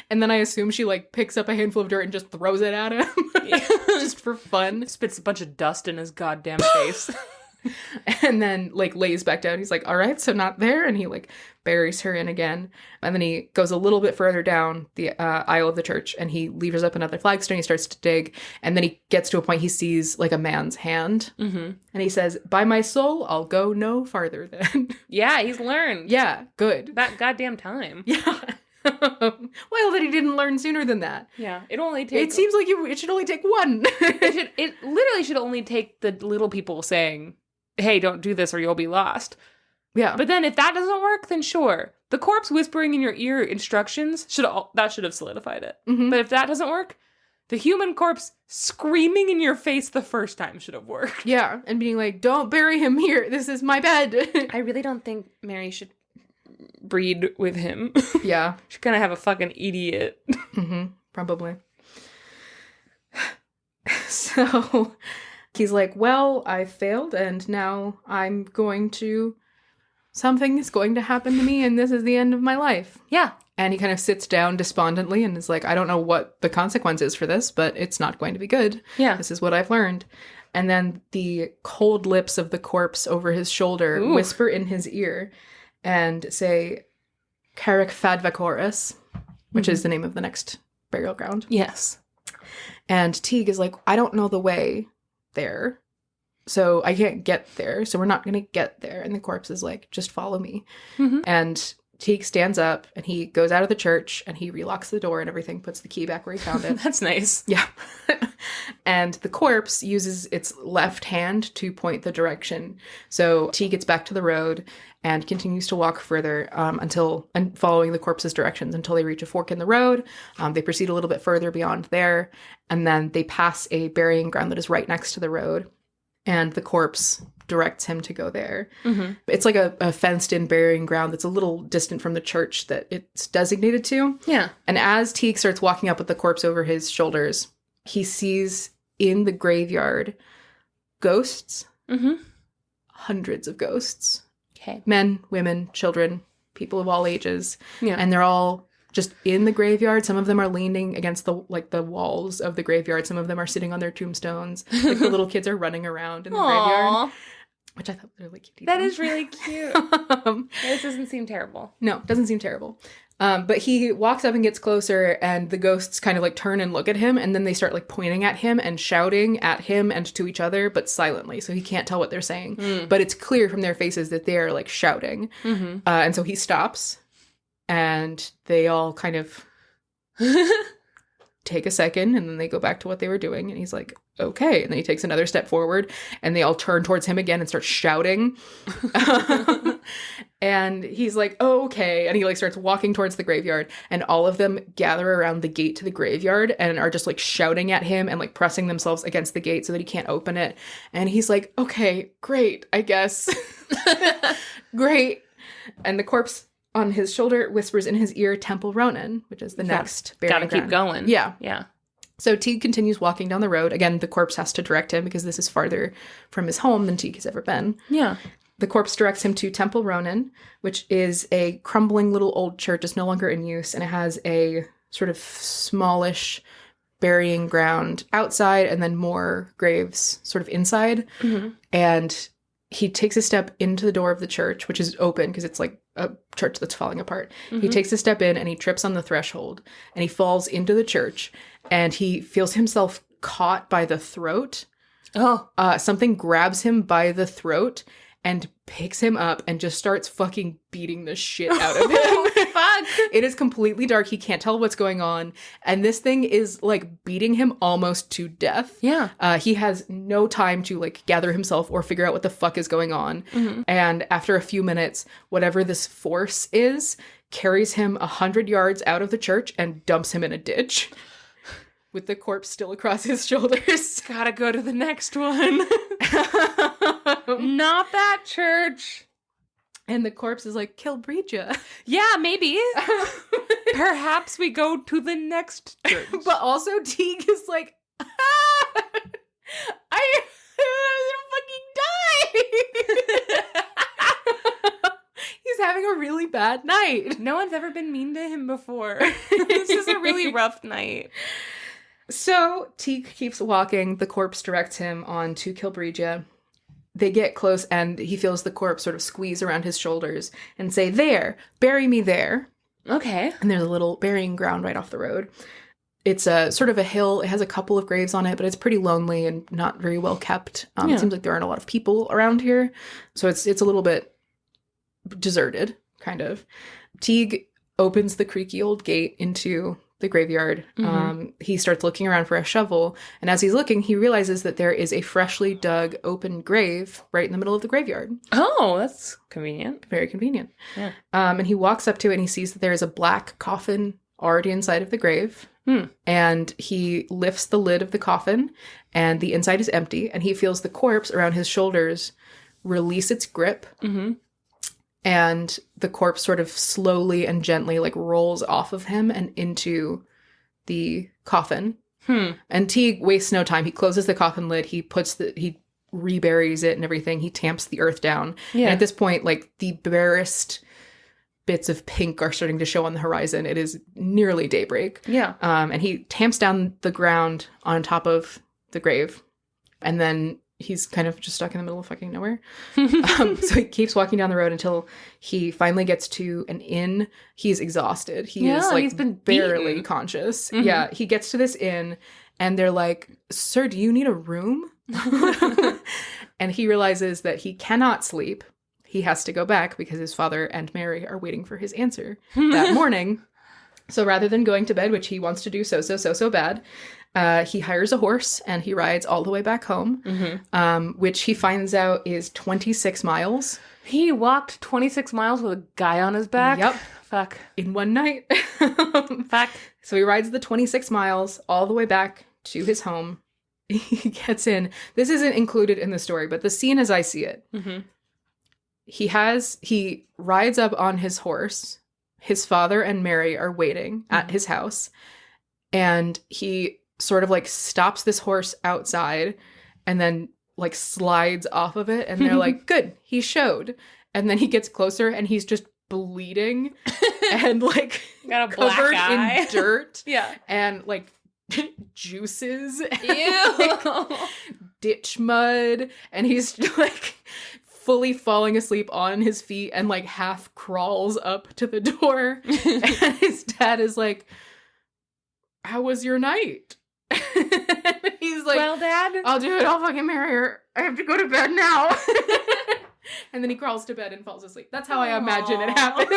And then I assume she like picks up a handful of dirt and just throws it at him. Yeah. Just for fun. Spits a bunch of dust in his goddamn face. And then, like, lays back down. He's like, all right, so not there. And he, like, buries her in again. And then he goes a little bit further down the aisle of the church, and he levers up another flagstone. He starts to dig. And then he gets to a point he sees, like, a man's hand. Mm-hmm. And he says, by my soul, I'll go no farther then. Yeah, he's learned. Yeah, good. That goddamn time. Yeah. Well, that he didn't learn sooner than that. Yeah, it seems like it should only take one. it literally should only take the little people saying, hey, don't do this or you'll be lost. Yeah. But then if that doesn't work, then sure. The corpse whispering in your ear instructions should have solidified it. Mm-hmm. But if that doesn't work, the human corpse screaming in your face the first time should have worked. Yeah, and being like, don't bury him here. This is my bed. I really don't think Mary should breed with him. Yeah. She's gonna have a fucking idiot. Mm-hmm. Probably. So he's like, well, I failed, and now something is going to happen to me, and this is the end of my life. Yeah. And he kind of sits down despondently and is like, I don't know what the consequence is for this, but it's not going to be good. Yeah. This is what I've learned. And then the cold lips of the corpse over his shoulder whisper in his ear and say, Carrick Fadvacoris, which is the name of the next burial ground. Yes. And Teig is like, I don't know the way there, so I can't get there, so we're not going to get there. And the corpse is like, just follow me. Mm-hmm. And Teig stands up, and he goes out of the church, and he relocks the door and everything, puts the key back where he found it. That's nice. Yeah. And the corpse uses its left hand to point the direction. So Teig gets back to the road and continues to walk further and following the corpse's directions until they reach a fork in the road. They proceed a little bit further beyond there, and then they pass a burying ground that is right next to the road. And the corpse directs him to go there. Mm-hmm. It's like a fenced-in burying ground that's a little distant from the church that it's designated to. Yeah. And as Teig starts walking up with the corpse over his shoulders, he sees in the graveyard ghosts. Mm-hmm. Hundreds of ghosts. Okay. Men, women, children, people of all ages. Yeah. And they're all just in the graveyard. Some of them are leaning against the walls of the graveyard. Some of them are sitting on their tombstones. Like the little kids are running around in the graveyard. Which I thought was really cute. That is really cute. This doesn't seem terrible. No, doesn't seem terrible. But he walks up and gets closer, and the ghosts kind of like turn and look at him, and then they start like pointing at him and shouting at him and to each other, but silently, so he can't tell what they're saying. But it's clear from their faces that they are like shouting. Mm-hmm. And so he stops, and they all kind of take a second, and then they go back to what they were doing, and he's like, okay. And then he takes another step forward, and they all turn towards him again and start shouting. And he's like, oh, okay. And he like starts walking towards the graveyard, and all of them gather around the gate to the graveyard and are just like shouting at him and like pressing themselves against the gate so that he can't open it. And he's like, okay, great, I guess. Great. And the corpse on his shoulder whispers in his ear, Temple Ronan, which is the next burial ground. Gotta keep going. Yeah. Yeah. So Teig continues walking down the road. Again, the corpse has to direct him because this is farther from his home than Teig has ever been. Yeah. The corpse directs him to Temple Ronan, which is a crumbling little old church. It's no longer in use, and it has a sort of smallish burying ground outside and then more graves sort of inside. Mm-hmm. And he takes a step into the door of the church, which is open because it's like a church that's falling apart. Mm-hmm. He takes a step in, and he trips on the threshold, and he falls into the church, and he feels himself caught by the throat. Oh. Something grabs him by the throat and picks him up and just starts fucking beating the shit out of him. Fuck. It is completely dark. He can't tell what's going on. And this thing is like beating him almost to death. Yeah. He has no time to like gather himself or figure out what the fuck is going on. Mm-hmm. And after a few minutes, whatever this force is carries him 100 yards out of the church and dumps him in a ditch. With the corpse still across his shoulders. Gotta go to the next one. Not that church. And the corpse is like, Kilbregia. Yeah, maybe. Perhaps we go to the next church. But also Teig is like, I'm gonna fucking die. He's having a really bad night. No one's ever been mean to him before. This is a really rough night. So Teig keeps walking. The corpse directs him on to Kilbregia. they get close and he feels the corpse sort of squeeze around his shoulders and say, "There, bury me there." Okay. And there's a little burying ground right off the road. It's a sort of a hill. It has a couple of graves on it, but it's pretty lonely and not very well kept. It seems like there aren't a lot of people around here. So it's a little bit deserted, kind of. Teig opens the creaky old gate into the graveyard. He starts looking around for a shovel, and as he's looking, he realizes that there is a freshly dug open grave right in the middle of the graveyard. Oh, that's convenient. Very convenient. Yeah. And he walks up to it and he sees that there is a black coffin already inside of the grave. And he lifts the lid of the coffin, and the inside is empty, and he feels the corpse around his shoulders release its grip. And the corpse sort of slowly and gently like rolls off of him and into the coffin. And Teig wastes no time. He closes the coffin lid. He reburies it and everything. He tamps the earth down. And at this point, like, the barest bits of pink are starting to show on the horizon. It is nearly daybreak. And he tamps down the ground on top of the grave. And then he's kind of just stuck in the middle of fucking nowhere. So he keeps walking down the road until he finally gets to an inn. He's exhausted. He's been barely conscious. He gets to this inn and they're like, "Sir, do you need a room?" And he realizes that he cannot sleep. He has to go back because his father and Mary are waiting for his answer that morning. So rather than going to bed, which he wants to do so bad, he hires a horse and he rides all the way back home, which he finds out is 26 miles. He walked 26 miles with a guy on his back? Yep. Fuck. In one night. Fuck. So he rides the 26 miles all the way back to his home. He gets in. This isn't included in the story, but the scene as I see it. He rides up on his horse. His father and Mary are waiting at his house. And he sort of like stops this horse outside and then like slides off of it. And they're like, "Good, he showed." And then he gets closer and he's just bleeding and like got a covered black eye. in dirt. And like juices. Ew. Like, ditch mud. And he's like fully falling asleep on his feet and like half crawls up to the door. And his dad is like, "How was your night?" He's like, "Well, Dad, I'll do it. I'll fucking marry her. I have to go to bed now." And then he crawls to bed and falls asleep. That's how I imagine it happens.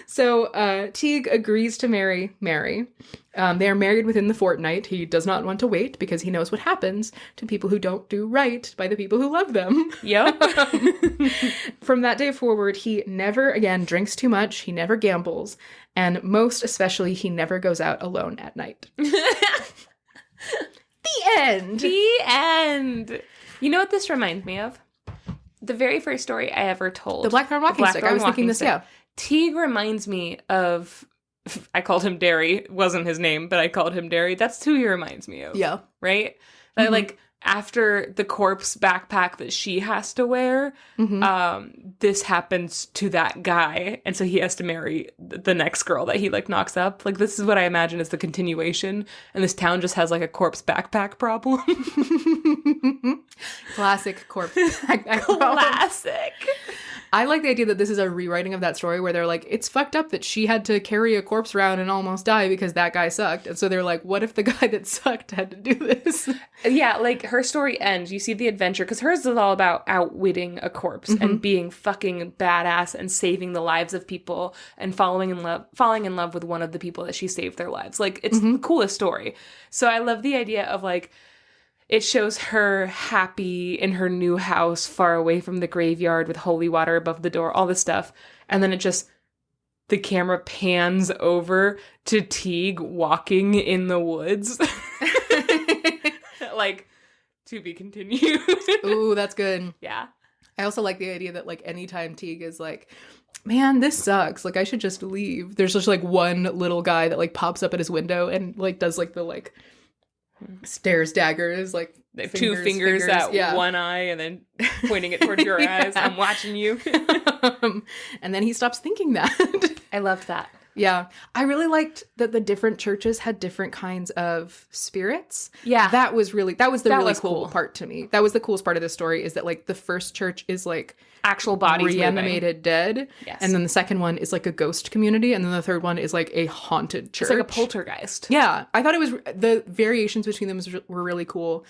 So Teig agrees to marry Mary. They are married within the fortnight. He does not want to wait because he knows what happens to people who don't do right by the people who love them. Yep. From that day forward, he never again drinks too much. He never gambles. And most especially, he never goes out alone at night. The end. The end. You know what this reminds me of? The very first story I ever told. The Blackthorn Walking Stick. I was thinking this, yeah. Teig reminds me of, I called him Derry. Wasn't his name, but I called him Derry. That's who he reminds me of. Yeah. Right? That like after the corpse backpack that she has to wear, this happens to that guy. And so he has to marry the next girl that he like knocks up. Like this is what I imagine is the continuation. And this town just has like a corpse backpack problem. Classic corpse backpack problem. Classic. I like the idea that this is a rewriting of that story where they're like, it's fucked up that she had to carry a corpse around and almost die because that guy sucked. And so they're like, what if the guy that sucked had to do this? Yeah, like her story ends. You see the adventure because hers is all about outwitting a corpse and being fucking badass and saving the lives of people and falling in love with one of the people that she saved their lives. Like it's the coolest story. So I love the idea of like, it shows her happy in her new house, far away from the graveyard with holy water above the door, all this stuff. And then the camera pans over to Teig walking in the woods. Like, to be continued. Ooh, that's good. Yeah. I also like the idea that like anytime Teig is like, man, this sucks. Like I should just leave. There's just like one little guy that like pops up at his window and like does like the like stares daggers, like two fingers at one eye and then pointing it towards your eyes. I'm watching you. And then he stops thinking that. I loved that. Yeah. I really liked that the different churches had different kinds of spirits. Yeah. That was the really cool part to me. That was the coolest part of the story, is that like the first church is like actual bodies reanimated dead. Yes. And then the second one is like a ghost community. And then the third one is like a haunted church. It's like a poltergeist. Yeah. I thought the variations between them were really cool.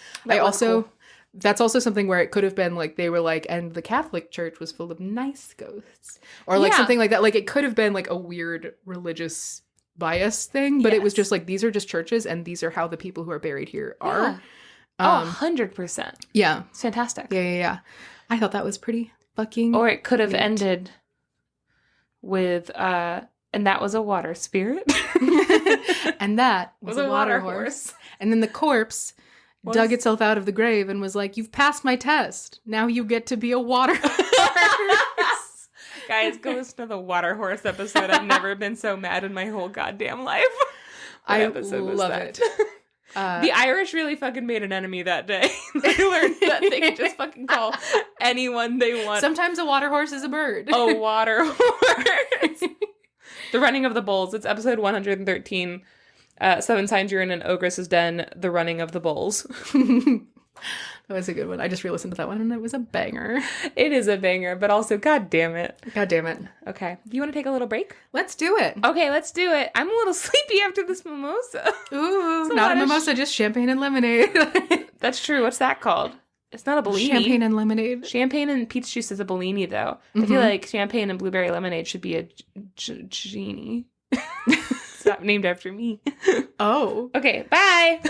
That's also something where it could have been like, they were like, and the Catholic Church was full of nice ghosts. Or like something like that. Like it could have been like a weird religious bias thing, but it was just like, these are just churches and these are how the people who are buried here are. Yeah. 100%. Yeah. It's fantastic. Yeah. I thought that was pretty fucking Or it could have ended with, and that was a water spirit. And that was a water horse. And then the corpse dug itself out of the grave and was like, you've passed my test. Now you get to be a water horse. Guys, go listen to the water horse episode. I've never been so mad in my whole goddamn life. I love it. The Irish really fucking made an enemy that day. They learned that they could just fucking call anyone they want. Sometimes a water horse is a bird. A water horse. The Running of the Bulls. It's episode 113. 7 Signs You're in an Ogress's Den, The Running of the Bulls. That was a good one. I just re-listened to that one and it was a banger. It is a banger, but also, god damn it. God damn it. Okay. Do you want to take a little break? Let's do it. Okay, let's do it. I'm a little sleepy after this mimosa. Ooh, not a mimosa, just champagne and lemonade. That's true. What's that called? It's not a Bellini. Champagne and lemonade. Champagne and peach juice is a Bellini, though. I feel like champagne and blueberry lemonade should be a Janey. It's not named after me. Oh. Okay, bye.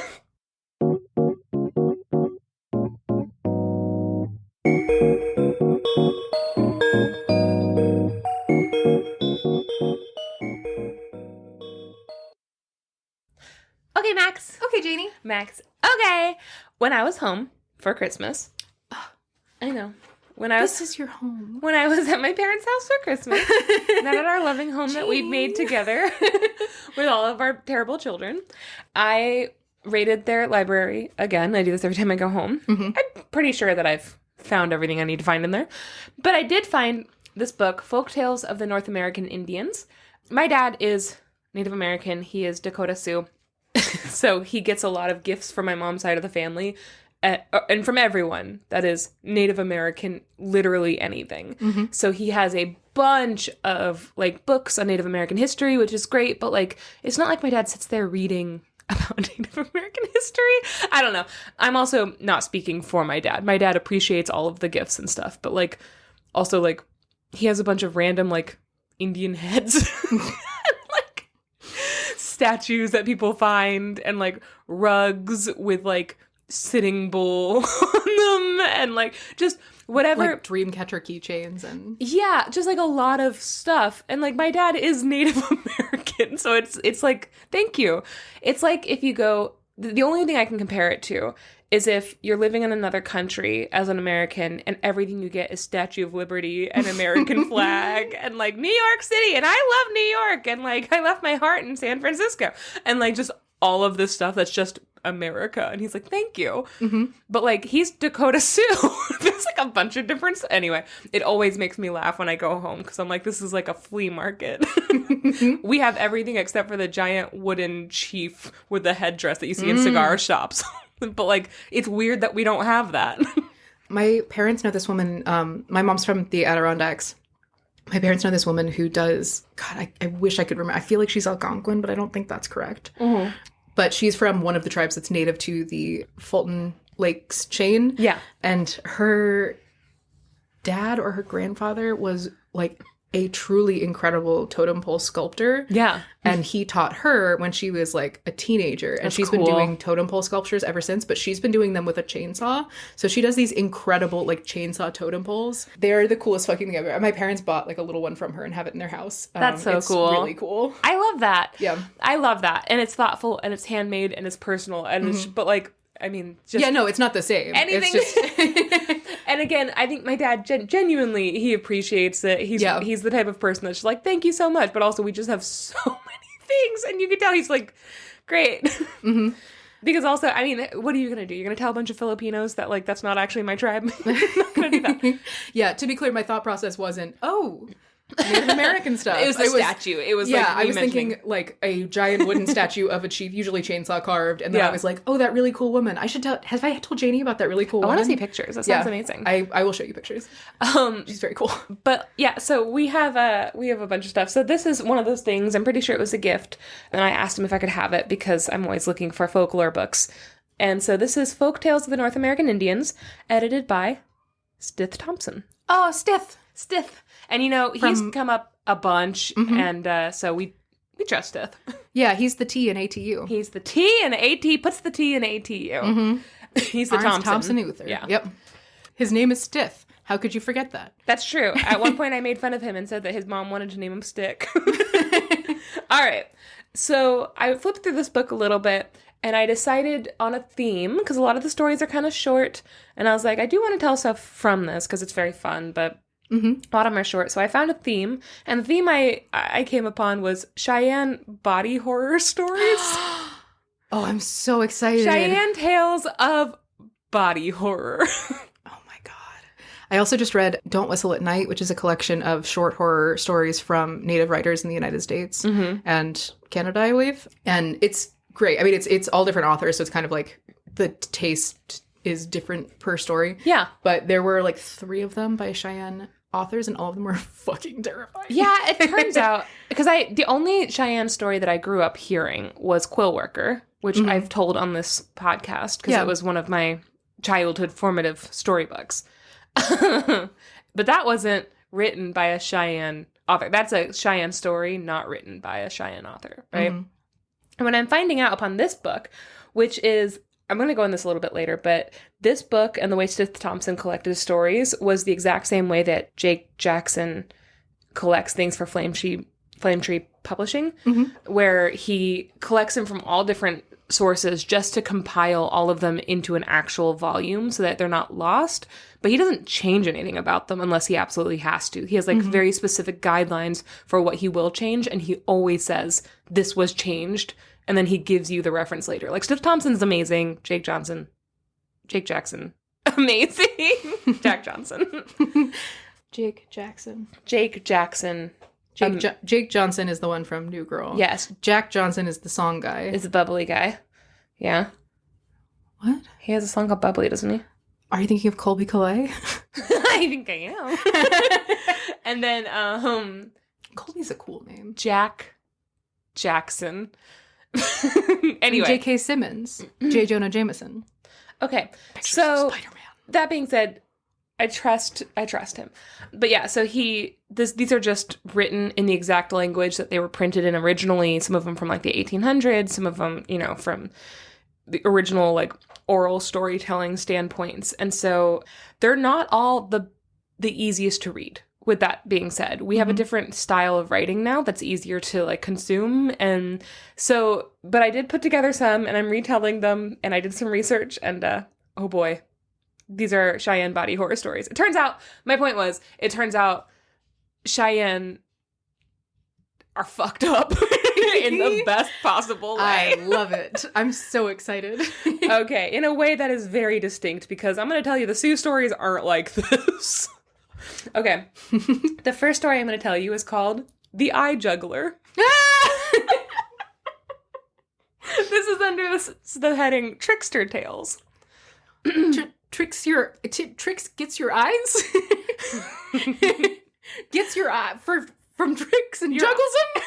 Okay, Max. Okay, Janey. Max. Okay. When I was home for Christmas, I know. This is your home. When I was at my parents' house for Christmas, not at our loving home that we'd made together with all of our terrible children, I raided their library again. I do this every time I go home. I'm pretty sure that I've found everything I need to find in there. But I did find this book, Folk Tales of the North American Indians. My dad is Native American. He is Dakota Sioux. So he gets a lot of gifts from my mom's side of the family. And from everyone that is Native American, literally anything. So he has a bunch of like books on Native American history, which is great, but like it's not like my dad sits there reading about Native American history. I don't know. I'm also not speaking for my dad. My dad appreciates all of the gifts and stuff, but like also like he has a bunch of random like Indian heads. Like statues that people find and like rugs with like Sitting Bull on them and like just whatever, like Dreamcatcher keychains and just like a lot of stuff. And like my dad is Native American, so it's like, thank you. It's like if you go, the only thing I can compare it to is if you're living in another country as an American and everything you get is Statue of Liberty and American flag and like New York City and I love New York and like I left my heart in San Francisco and like just all of this stuff that's just America. And he's like, thank you. But like he's Dakota Sioux. There's like a bunch of different anyway, it always makes me laugh when I go home because I'm like, this is like a flea market. We have everything except for the giant wooden chief with the headdress that you see in cigar shops. But like it's weird that we don't have that. My parents know this woman. My mom's from the Adirondacks. My parents know this woman who does, God, I wish I could remember. I feel like she's Algonquin, but I don't think that's correct. But she's from one of the tribes that's native to the Fulton Lakes chain. Yeah. And her dad or her grandfather was like a truly incredible totem pole sculptor. Yeah. And he taught her when she was like a teenager. And she's been doing totem pole sculptures ever since, but she's been doing them with a chainsaw. So she does these incredible like chainsaw totem poles. They're the coolest fucking thing ever. My parents bought like a little one from her and have it in their house. That's so cool. It's really cool. I love that. Yeah. I love that. And it's thoughtful and it's handmade and it's personal. And it's, but like, I mean, just... Yeah, no, it's not the same. Anything... It's just... And again, I think my dad, genuinely, he appreciates it. He's the type of person that's just like, thank you so much. But also, we just have so many things. And you can tell he's like, great. Because also, I mean, what are you going to do? You're going to tell a bunch of Filipinos that, like, that's not actually my tribe? I'm not going to do that. Yeah, to be clear, my thought process wasn't, oh, Native American stuff. It was the statue. It was I was thinking like a giant wooden statue of a chief, usually chainsaw carved, and then I was like, oh, that really cool woman. Have I told Janey about that really cool woman? I want to see pictures. That sounds amazing. I will show you pictures. She's very cool. But yeah, so we have a bunch of stuff. So this is one of those things. I'm pretty sure it was a gift, and I asked him if I could have it because I'm always looking for folklore books. And so this is Folk Tales of the North American Indians, edited by Stith Thompson. Oh, Stith. And, he's come up a bunch, and so we trust Stith. Yeah, he's the T in ATU. He's the T in AT, puts the T in ATU. Mm-hmm. He's the Thompson Uther. Yeah. Yep. His name is Stith. How could you forget that? That's true. At one point, I made fun of him and said that his mom wanted to name him Stick. All right. So I flipped through this book a little bit, and I decided on a theme, because a lot of the stories are kind of short, and I was like, I do want to tell stuff from this, because it's very fun, but a lot of them are short. So I found a theme, and the theme I came upon was Cheyenne body horror stories. Oh, I'm so excited. Cheyenne tales of body horror. Oh my God. I also just read Don't Whistle at Night, which is a collection of short horror stories from Native writers in the United States and Canada, I believe. And it's great. I mean, it's all different authors, so it's kind of like the taste is different per story. Yeah. But there were like 3 of them by Cheyenne authors, and all of them were fucking terrifying. Yeah, it turns out, because the only Cheyenne story that I grew up hearing was Quill Worker, which I've told on this podcast, because it was one of my childhood formative storybooks. But that wasn't written by a Cheyenne author. That's a Cheyenne story, not written by a Cheyenne author, right? And when I'm finding out upon this book, which is, I'm going to go in this a little bit later, but this book and the way Stith Thompson collected his stories was the exact same way that Jake Jackson collects things for Flame Tree Publishing, where he collects them from all different sources just to compile all of them into an actual volume so that they're not lost. But he doesn't change anything about them unless he absolutely has to. He has like very specific guidelines for what he will change, and he always says, this was changed. And then he gives you the reference later. Like, Stith Thompson's amazing. Jake Jackson, amazing. Jack Johnson. Jake Jackson. Jake Johnson is the one from New Girl. Yes. Jack Johnson is the song guy. Is the bubbly guy. Yeah. What? He has a song called Bubbly, doesn't he? Are you thinking of Colby Calais? I think I am. And then, Colby's a cool name. Jack Jackson. Anyway. J.K. Simmons. J. Jonah Jameson. Okay. So, that being said, I trust him. But yeah, so these are just written in the exact language that they were printed in originally. Some of them from like the 1800s, some of them, from the original like oral storytelling standpoints. And so they're not all the easiest to read. With that being said, we have a different style of writing now that's easier to like consume. And so, but I did put together some, and I'm retelling them, and I did some research, and oh boy, these are Cheyenne body horror stories. It turns out Cheyenne are fucked up in the best possible way. I love it. I'm so excited. Okay, in a way that is very distinct, because I'm going to tell you the Sioux stories aren't like this. Okay, the first story I'm going to tell you is called The Eye Juggler. This is under the heading Trickster Tales. Tricks gets your eyes? Gets your eye from tricks and juggles them?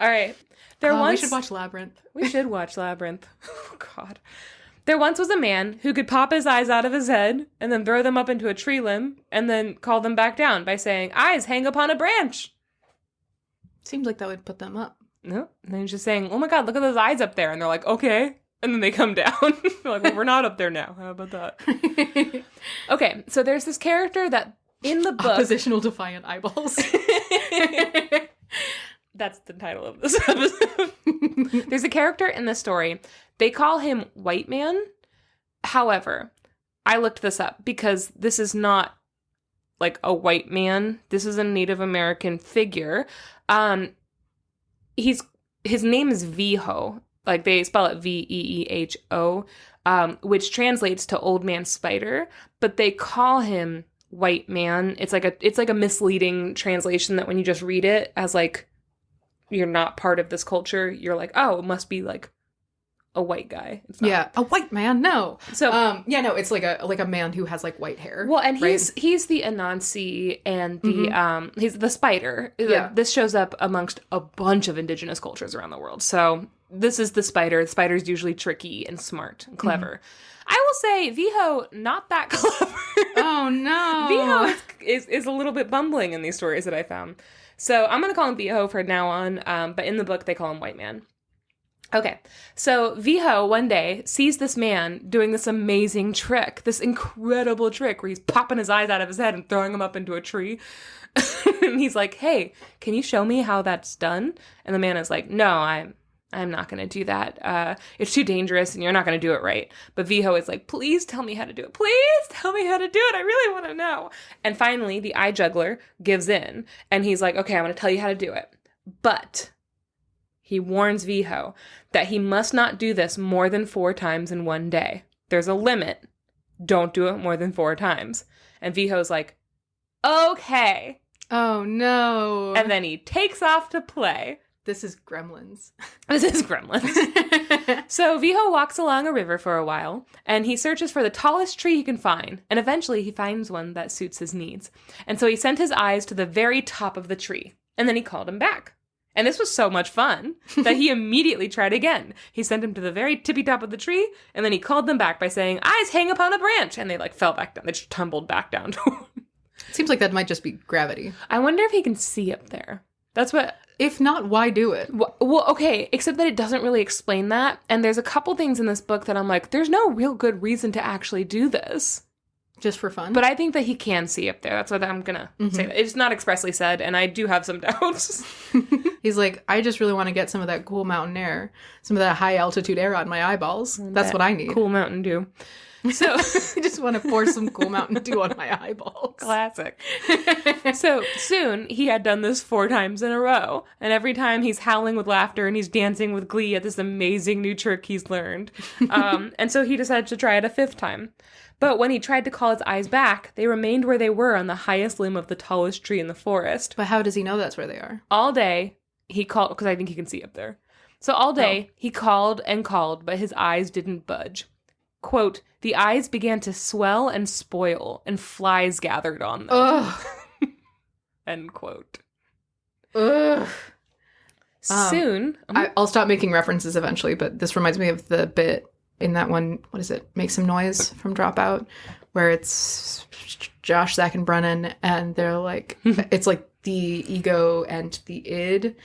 All right. We should watch Labyrinth. We should watch Labyrinth. Oh, God. There once was a man who could pop his eyes out of his head and then throw them up into a tree limb and then call them back down by saying, "Eyes hang upon a branch." Seems like that would put them up. No. And then he's just saying, "Oh my God, look at those eyes up there." And they're like, "Okay." And then they come down. They're like, "Well, we're not up there now. How about that?" Okay, so there's this character that in the book... Oppositional-defiant eyeballs. That's the title of this episode. There's a character in the story. They call him White Man. However, I looked this up because this is not like a white man. This is a Native American figure. His name is Veeho. Like they spell it Veeho, which translates to Old Man Spider. But they call him white man. It's like a misleading translation that when you just read it as like you're not part of this culture, you're like, oh, it must be like a white guy. It's not. Yeah, a white man. No. So no, it's like a man who has like white hair. Well, and he's the Anansi and the he's the spider. Yeah. This shows up amongst a bunch of indigenous cultures around the world. So this is the spider. The spider's usually tricky and smart and clever. I will say Viho not that clever. Oh no. Viho is a little bit bumbling in these stories that I found. So I'm gonna call him Viho from now on. But in the book they call him White Man. Okay, so Viho one day sees this man doing this amazing trick, this incredible trick where he's popping his eyes out of his head and throwing them up into a tree. And he's like, hey, can you show me how that's done? And the man is like, no, I'm not going to do that. It's too dangerous and you're not going to do it right. But Viho is like, please tell me how to do it. Please tell me how to do it. I really want to know. And finally, the eye juggler gives in and he's like, okay, I'm going to tell you how to do it. But he warns Viho that he must not do this more than 4 times in one day. There's a limit. Don't do it more than 4 times. And Viho's like, okay. Oh, no. And then he takes off to play. This is Gremlins. This is Gremlins. So Viho walks along a river for a while, and he searches for the tallest tree he can find. And eventually he finds one that suits his needs. And so he sent his eyes to the very top of the tree. And then he called him back. And this was so much fun that he immediately tried again. He sent him to the very tippy top of the tree, and then he called them back by saying, eyes hang upon a branch. And they like fell back down. They just tumbled back down to him. Seems like that might just be gravity. I wonder if he can see up there. That's what... If not, why do it? Well, okay, except that it doesn't really explain that. And there's a couple things in this book that I'm like, there's no real good reason to actually do this. Just for fun? But I think that he can see up there. That's what I'm going to say. It's not expressly said, and I do have some doubts. He's like, I just really want to get some of that cool mountain air. Some of that high altitude air on my eyeballs. That's what I need. Cool Mountain Dew. So I just want to pour some cool Mountain Dew on my eyeballs. Classic. So soon he had done this 4 times in a row. And every time he's howling with laughter and he's dancing with glee at this amazing new trick he's learned. And so he decided to try it a 5th time. But when he tried to call his eyes back, they remained where they were on the highest limb of the tallest tree in the forest. But how does he know that's where they are? All day, he called, because I think he can see up there. So all day, he called and called, but his eyes didn't budge. Quote, the eyes began to swell and spoil, and flies gathered on them. Ugh. End quote. Ugh. Soon... I'll stop making references eventually, but this reminds me of the bit in that one, what is it? Make Some Noise from Dropout, where it's Josh, Zach, and Brennan, and they're like, it's like the ego and the id.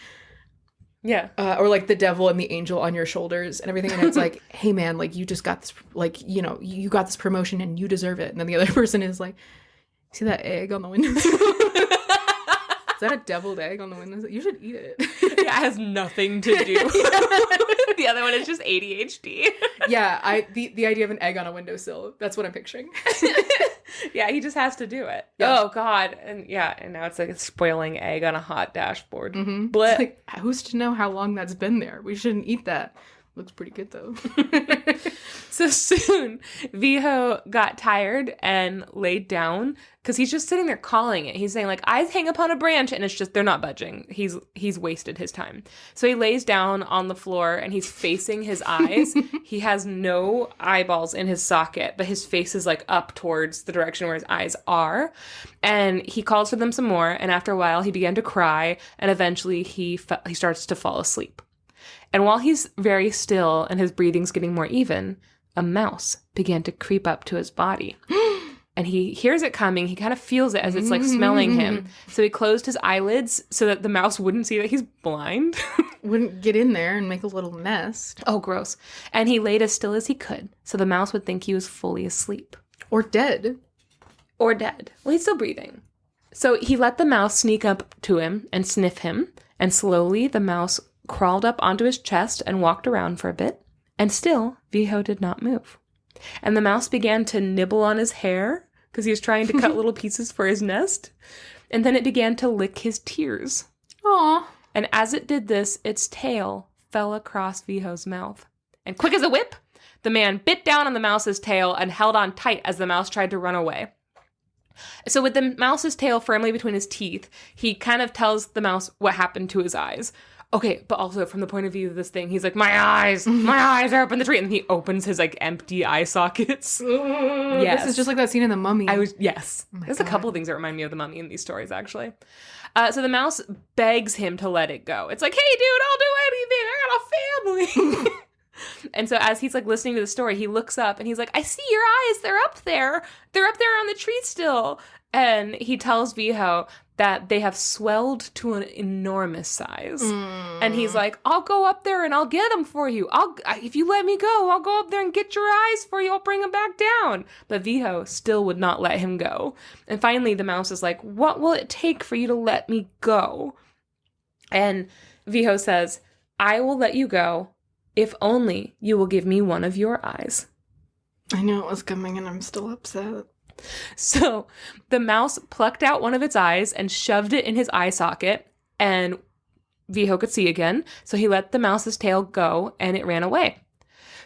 Yeah. Or like the devil and the angel on your shoulders and everything. And it's like, hey man, like you just got this, like, you know, you got this promotion and you deserve it. And then the other person is like, see that egg on the windowsill? Is that a deviled egg on the windowsill? You should eat it. Yeah, it has nothing to do. The other one is just ADHD. Yeah, the idea of an egg on a windowsill, that's what I'm picturing. Yeah, he just has to do it. Yeah. Oh, God. And yeah, and now it's like a spoiling egg on a hot dashboard. Mm-hmm. But like, who's to know how long that's been there? We shouldn't eat that. Looks pretty good, though. So soon, Viho got tired and laid down because he's just sitting there calling it. He's saying, like, eyes hang upon a branch, and it's just, they're not budging. He's wasted his time. So he lays down on the floor, and he's facing his eyes. He has no eyeballs in his socket, but his face is, like, up towards the direction where his eyes are. And he calls for them some more, and after a while, he began to cry, and eventually he starts to fall asleep. And while he's very still and his breathing's getting more even, a mouse began to creep up to his body. And he hears it coming. He kind of feels it as it's like smelling him. So he closed his eyelids so that the mouse wouldn't see that he's blind. Wouldn't get in there and make a little mess. Oh, gross. And he laid as still as he could so the mouse would think he was fully asleep. Or dead. Or dead. Well, he's still breathing. So he let the mouse sneak up to him and sniff him. And slowly the mouse crawled up onto his chest and walked around for a bit, and still Viho did not move. And the mouse began to nibble on his hair because he was trying to cut little pieces for his nest, and then it began to lick his tears. Aww. And as it did this, its tail fell across Viho's mouth. And quick as a whip, the man bit down on the mouse's tail and held on tight as the mouse tried to run away. So with the mouse's tail firmly between his teeth, he kind of tells the mouse what happened to his eyes. Okay, but also from the point of view of this thing, he's like, my eyes are up in the tree. And then he opens his like empty eye sockets. Yes. This is just like that scene in The Mummy. Yes. There's a couple of things that remind me of The Mummy in these stories, actually. So the mouse begs him to let it go. It's like, hey, dude, I'll do anything. I got a family. And so as he's like listening to the story, he looks up and he's like, I see your eyes. They're up there. They're up there on the tree still. And he tells Viho that they have swelled to an enormous size. And he's like, I'll go up there and I'll get them for you. If you let me go, I'll go up there and get your eyes for you. I'll bring them back down. But Viho still would not let him go. And finally, the mouse is like, what will it take for you to let me go? And Viho says, I will let you go if only you will give me one of your eyes. I knew it was coming and I'm still upset. So the mouse plucked out one of its eyes and shoved it in his eye socket, and Viho could see again. So he let the mouse's tail go and it ran away.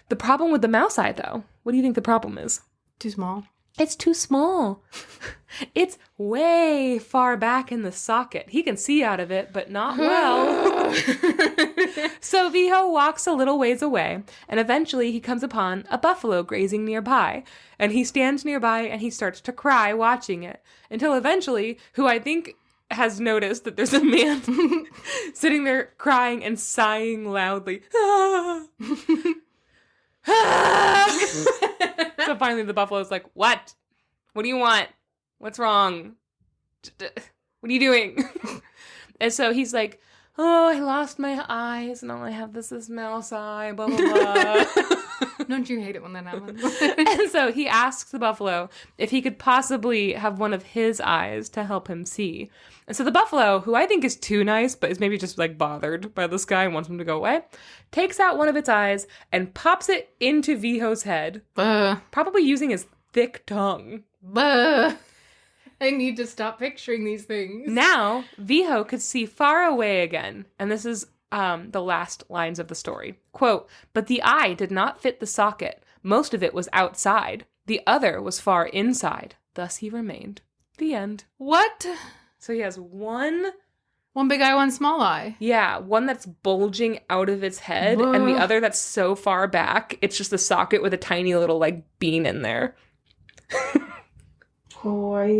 The problem with the mouse eye, though, what do you think the problem is? Too small. It's too small. It's way far back in the socket. He can see out of it, but not well. So Viho walks a little ways away, and eventually he comes upon a buffalo grazing nearby. And he stands nearby and he starts to cry watching it. Until eventually, who I think has noticed that there's a man sitting there crying and sighing loudly. So finally the buffalo's like, what? What do you want? What's wrong? What are you doing? And so he's like, oh, I lost my eyes and all I have is this mouse eye, blah, blah, blah. Don't you hate it when that happens? And so he asks the buffalo if he could possibly have one of his eyes to help him see. And so the buffalo, who I think is too nice, but is maybe just like bothered by this guy and wants him to go away, takes out one of its eyes and pops it into Viho's head, probably using his thick tongue. I need to stop picturing these things. Now, Viho could see far away again, and this is the last lines of the story. Quote, but the eye did not fit the socket. Most of it was outside. The other was far inside. Thus he remained. The end. What? So he has one big eye, one small eye. Yeah, one that's bulging out of its head, and the other that's so far back, it's just a socket with a tiny little, like, bean in there. Okay.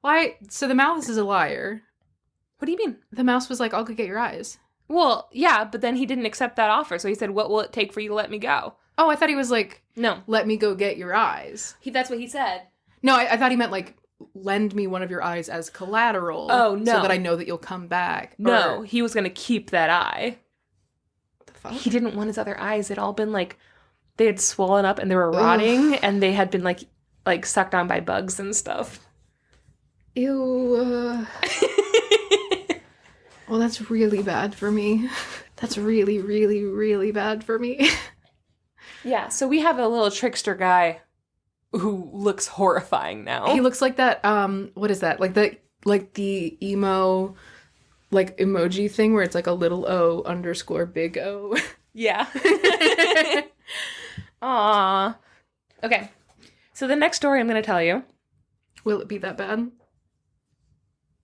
Why? So the mouse is a liar. What do you mean? The mouse was like, I'll go get your eyes. Well, yeah, but then he didn't accept that offer. So he said, what will it take for you to let me go? Oh, I thought he was like, no, let me go get your eyes. That's what he said. No, I thought he meant like, lend me one of your eyes as collateral. Oh, no. So that I know that you'll come back. No, he was going to keep that eye. What the fuck? He didn't want his other eyes. They'd all been like, they had swollen up and they were rotting. Ugh. And they had been like sucked on by bugs and stuff. Ew. Well, that's really bad for me. That's really, really, really bad for me. Yeah, so we have a little trickster guy who looks horrifying now. He looks like that, what is that? Like the emo, like, emoji thing where it's like a little O _ big O. Yeah. Aww. Okay, so the next story I'm going to tell you. Will it be that bad?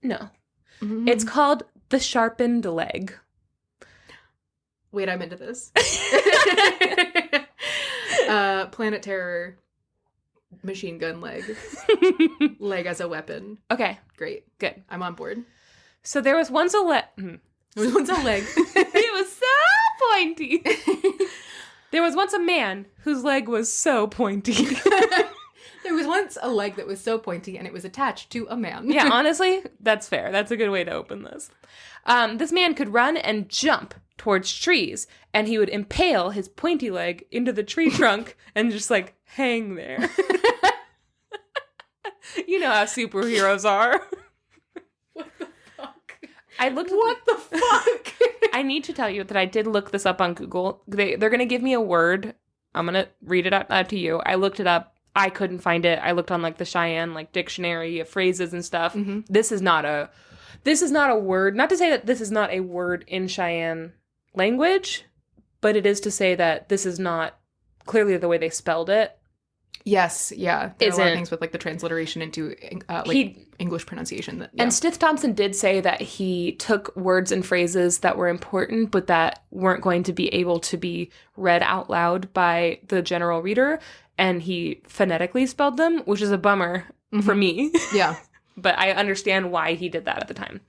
No. Mm-hmm. It's called The Sharpened Leg. Wait, I'm into this. Planet Terror, machine gun leg. Leg as a weapon. Okay. Great. Good. I'm on board. So there was once a leg. There was once a leg. It was so pointy. There was once a man whose leg was so pointy. There was once a leg that was so pointy and it was attached to a man. Yeah, honestly, that's fair. That's a good way to open this. This man could run and jump towards trees, and he would impale his pointy leg into the tree trunk and just, like, hang there. You know how superheroes are. What the fuck? What the fuck? I need to tell you that I did look this up on Google. They're going to give me a word. I'm going to read it out to you. I looked it up. I couldn't find it. I looked on, like, the Cheyenne, like, dictionary of phrases and stuff. Mm-hmm. This is not a word. Not to say that this is not a word in Cheyenne language, but it is to say that this is not clearly the way they spelled it. Yes, yeah. There are a lot of things with, like, the transliteration into, English pronunciation. That, yeah. And Stith Thompson did say that he took words and phrases that were important, but that weren't going to be able to be read out loud by the general reader, and he phonetically spelled them, which is a bummer for me. Yeah. But I understand why he did that at the time.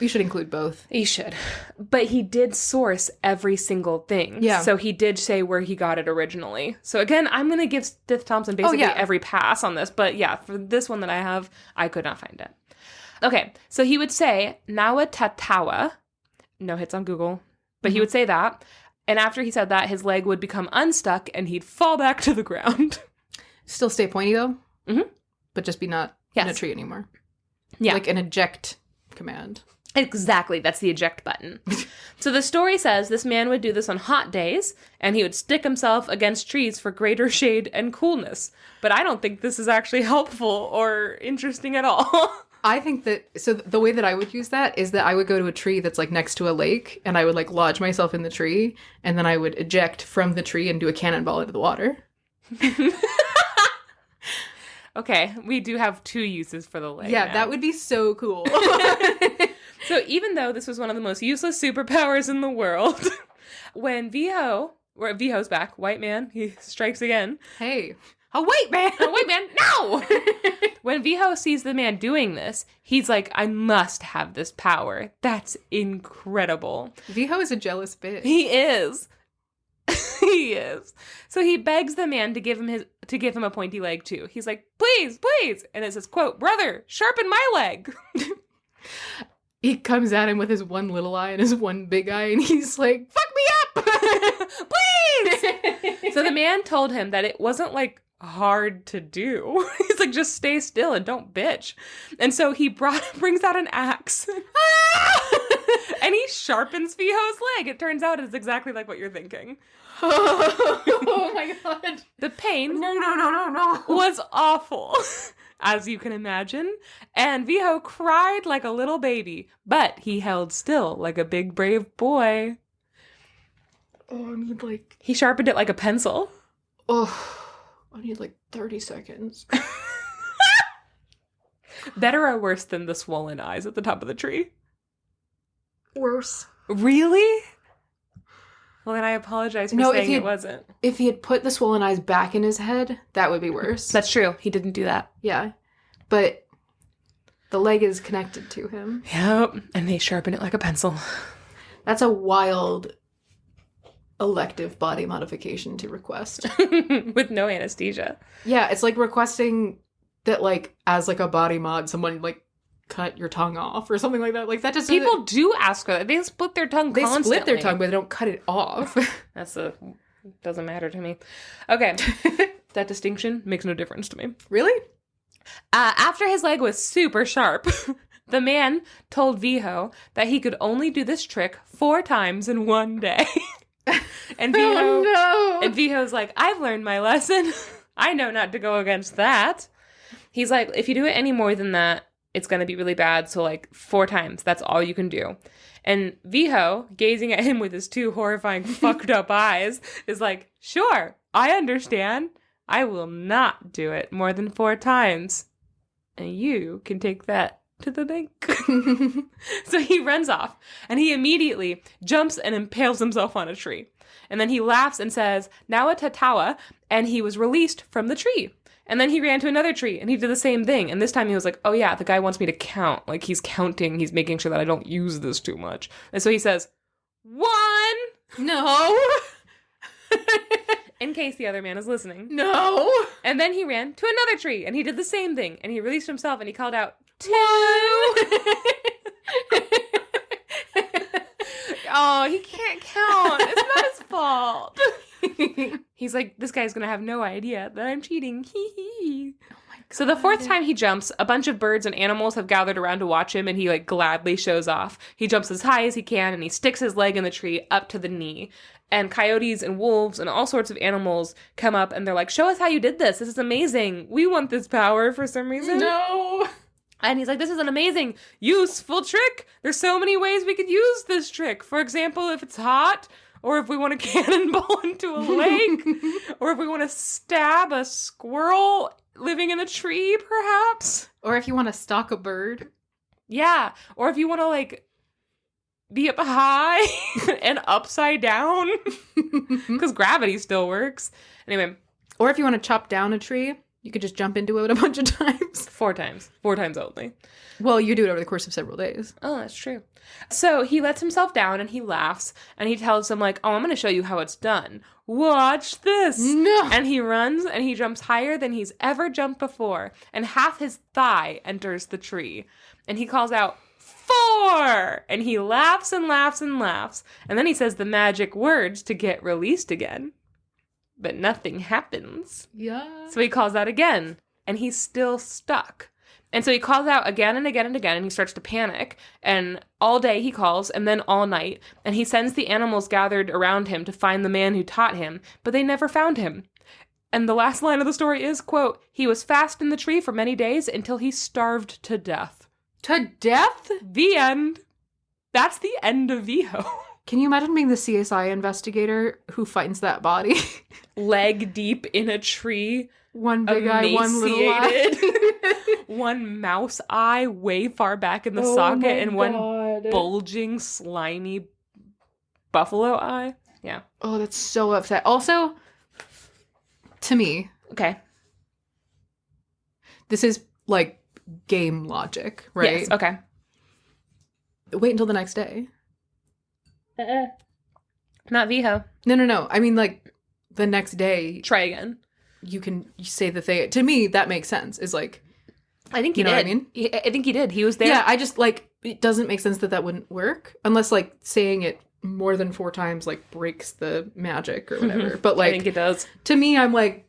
You should include both. He should. But he did source every single thing. Yeah. So he did say where he got it originally. So again, I'm going to give Stith Thompson basically every pass on this. But yeah, for this one that I have, I could not find it. Okay. So he would say, Nawatatawa. No hits on Google. But he would say that. And after he said that, his leg would become unstuck and he'd fall back to the ground. Still stay pointy, though? Mm-hmm. But just be not in a tree anymore. Yeah. Like an eject command. Exactly. That's the eject button. So the story says this man would do this on hot days, and he would stick himself against trees for greater shade and coolness. But I don't think this is actually helpful or interesting at all. I think that, so the way that I would use that is that I would go to a tree that's, like, next to a lake, and I would, like, lodge myself in the tree, and then I would eject from the tree and do a cannonball into the water. Okay, we do have 2 uses for the leg. Yeah, now. That would be so cool. So even though this was one of the most useless superpowers in the world, when Viho's back, white man, he strikes again. Hey, a white man! A white man, no! When Viho sees the man doing this, he's like, I must have this power. That's incredible. Viho is a jealous bitch. He is. He is. So he begs the man to give him a pointy leg too. He's like, please, please. And it says, quote, brother, sharpen my leg. He comes at him with his one little eye and his one big eye, and he's like, fuck me up! Please! So the man told him that it wasn't, like, hard to do. He's like, just stay still and don't bitch. And so he brings out an axe. And he sharpens Viho's leg. It turns out it's exactly like what you're thinking. Oh my god. The pain No. was awful, as you can imagine. And Viho cried like a little baby, but he held still like a big brave boy. Oh, I need like... He sharpened it like a pencil. Oh, I need like 30 seconds. Better or worse than the swollen eyes at the top of the tree? Worse. Really? Well, then I apologize for saying it wasn't. If he had put the swollen eyes back in his head, that would be worse. That's true. He didn't do that. Yeah. But the leg is connected to him. Yep. And they sharpen it like a pencil. That's a wild elective body modification to request. With no anesthesia. Yeah, it's like requesting that, like, as like a body mod, someone like cut your tongue off or something like that. Like, that just people do ask for that. They split their tongue constantly. They split their tongue, but they don't cut it off. Doesn't matter to me. Okay. That distinction makes no difference to me. Really? After his leg was super sharp, the man told Viho that he could only do this trick 4 times in one day. And Viho's like, I've learned my lesson. I know not to go against that. He's like, if you do it any more than that, it's going to be really bad. So, like, 4 times. That's all you can do. And Viho, gazing at him with his 2 horrifying, fucked up eyes, is like, sure, I understand. I will not do it more than 4 times. And you can take that to the bank. So he runs off. And he immediately jumps and impales himself on a tree. And then he laughs and says, Nawatatawa, and he was released from the tree. And then he ran to another tree, and he did the same thing. And this time he was like, oh yeah, the guy wants me to count. Like, he's counting. He's making sure that I don't use this too much. And so he says, 1! No! In case the other man is listening. No! And then he ran to another tree, and he did the same thing. And he released himself, and he called out, 2! Oh, he can't count. It's not his fault. He's like, this guy's gonna have no idea that I'm cheating. Hee hee. Oh my God. So the 4th time he jumps, a bunch of birds and animals have gathered around to watch him, and he like gladly shows off. He jumps as high as he can, and he sticks his leg in the tree up to the knee. And coyotes and wolves and all sorts of animals come up, and they're like, show us how you did this. This is amazing. We want this power for some reason. No. And he's like, this is an amazing, useful trick. There's so many ways we could use this trick. For example, if it's hot, or if we want to cannonball into a lake, or if we want to stab a squirrel living in a tree, perhaps. Or if you want to stalk a bird. Yeah. Or if you want to, like, be up high and upside down, because gravity still works. Anyway. Or if you want to chop down a tree, you could just jump into it a bunch of times. 4 times. 4 times only. Well, you do it over the course of several days. Oh, that's true. So he lets himself down and he laughs and he tells them, like, oh, I'm going to show you how it's done. Watch this. No. And he runs and he jumps higher than he's ever jumped before. And half his thigh enters the tree. And he calls out, 4! And he laughs and laughs and laughs. And then he says the magic words to get released again. But nothing happens. Yeah. So he calls out again. And he's still stuck. And so he calls out again and again and again, and he starts to panic. And all day he calls, and then all night. And he sends the animals gathered around him to find the man who taught him, but they never found him. And the last line of the story is, quote, he was fast in the tree for many days until he starved to death. To death? The end. That's the end of Viho. Can you imagine being the CSI investigator who finds that body? Leg deep in a tree. One big eye, one little eye. One mouse eye way far back in the socket, and one bulging, slimy buffalo eye. Yeah. Oh, that's so upset. Also, to me, okay, this is like game logic, right? Yes, okay. Wait until the next day. Not Viho. No. I mean, like, the next day. Try again. You can say the thing. To me, that makes sense. Is like, I think he did. What I mean? I think he did. He was there. Yeah, I just, like, it doesn't make sense that wouldn't work. Unless, like, saying it more than 4 times, like, breaks the magic or whatever. But, like, I think it does. To me, I'm like,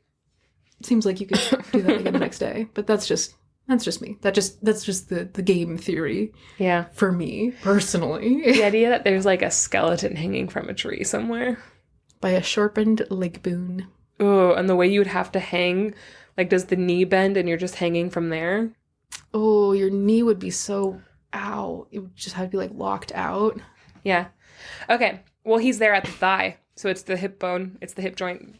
it seems like you could do that again the next day. But that's just me. That's just the game theory. Yeah. For me, personally. The idea that there's, like, a skeleton hanging from a tree somewhere. By a sharpened leg boon. Oh, and the way you would have to hang, like, does the knee bend and you're just hanging from there? Oh, your knee would be so, ow. It would just have to be, like, locked out. Yeah. Okay. Well, he's there at the thigh. So it's the hip bone. It's the hip joint.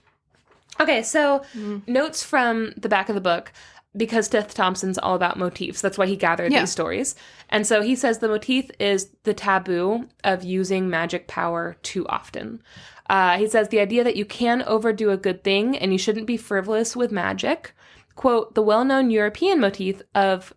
Okay, so notes from the back of the book, because Stith Thompson's all about motifs. That's why he gathered these stories. And so he says the motif is the taboo of using magic power too often. He says the idea that you can overdo a good thing and you shouldn't be frivolous with magic. Quote, the well-known European motif of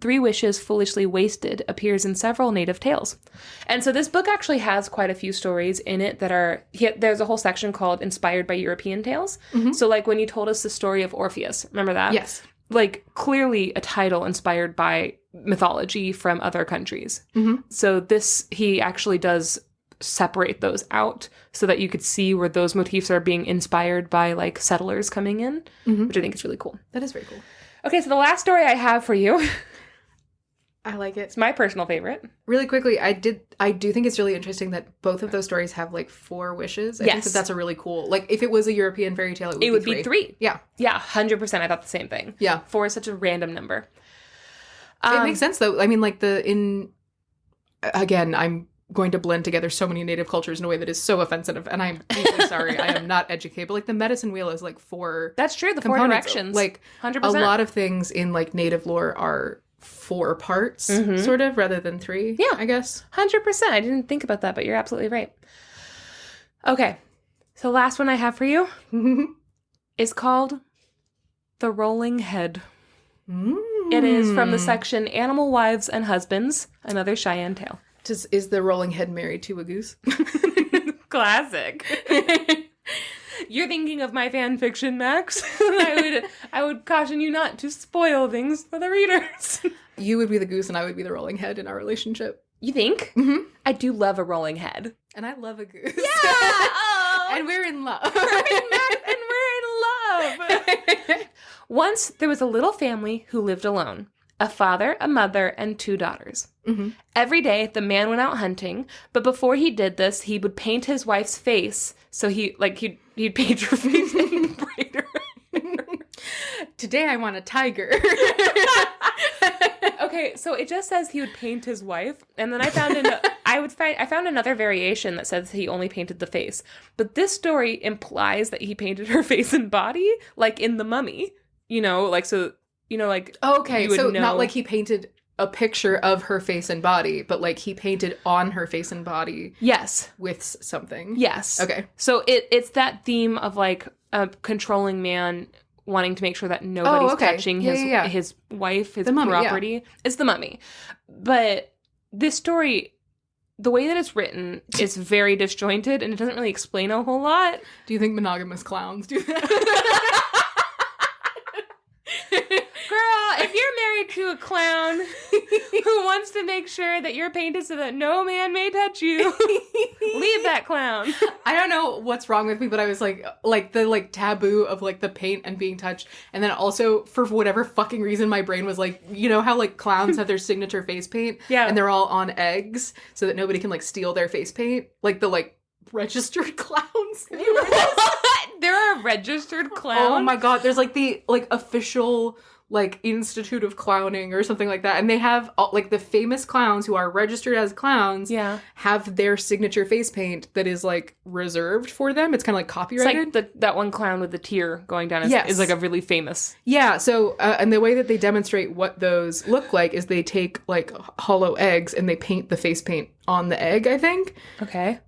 3 wishes foolishly wasted appears in several native tales. And so this book actually has quite a few stories in it that are, there's a whole section called Inspired by European Tales. Mm-hmm. So like when you told us the story of Orpheus, remember that? Yes. Like clearly a title inspired by mythology from other countries. Mm-hmm. So this, he actually does separate those out so that you could see where those motifs are being inspired by like settlers coming in, which I think is really cool. That is very cool. Okay, so the last story I have for you. I like it. It's my personal favorite. Really quickly, I do think it's really interesting that both of those stories have like 4 wishes. I think that's a really cool, like if it was a European fairy tale, it would be 3. Yeah. Yeah, 100%. I thought the same thing. Yeah. 4 is such a random number. It makes sense though. I mean, like again, I'm going to blend together so many native cultures in a way that is so offensive, and I'm deeply sorry. I am not educated, but like the medicine wheel is like 4. That's true. The 4 directions. Like 100%. A lot of things in like native lore are 4 parts, sort of, rather than 3. Yeah, I guess 100%. I didn't think about that, but you're absolutely right. Okay, so last one I have for you is called The Rolling Head. It is from the section Animal Wives and Husbands, another Cheyenne tale. Is the rolling head married to a goose? Classic. You're thinking of my fan fiction, Max. I would caution you not to spoil things for the readers. You would be the goose and I would be the rolling head in our relationship. You think? Mm-hmm. I do love a rolling head. And I love a goose. Yeah! Oh. And we're in love. And we're in love. Once there was a little family who lived alone. A father, a mother, and 2 daughters. Mm-hmm. Every day, the man went out hunting, but before he did this, he would paint his wife's face. So he'd paint her face and braid her hair. Today I want a tiger. Okay, so it just says he would paint his wife, and then I I found another variation that says he only painted the face. But this story implies that he painted her face and body, like in The Mummy. You know, like, so, you know, like... Okay, so not like he painted a picture of her face and body, but like he painted on her face and body. Yes. With something. Yes. Okay. So it's that theme of like a controlling man wanting to make sure that nobody's touching his wife, his property. Yeah. It's The Mummy. But this story, the way that it's written is very disjointed and it doesn't really explain a whole lot. Do you think monogamous clowns do that? Girl, if you're married to a clown who wants to make sure that you're painted so that no man may touch you, leave that clown. I don't know what's wrong with me, but I was like the taboo of like the paint and being touched. And then also for whatever fucking reason, my brain was like, you know how like clowns have their signature face paint? Yeah. And they're all on eggs so that nobody can like steal their face paint? Like the like registered clowns. There are registered clowns? Oh my god, there's like the like official like Institute of Clowning or something like that. And they have like the famous clowns who are registered as clowns have their signature face paint that is like reserved for them. It's kind of like copyrighted. It's like that one clown with the tear going down is like a really famous. Yeah. So, and the way that they demonstrate what those look like is they take like hollow eggs and they paint the face paint on the egg, I think. Okay.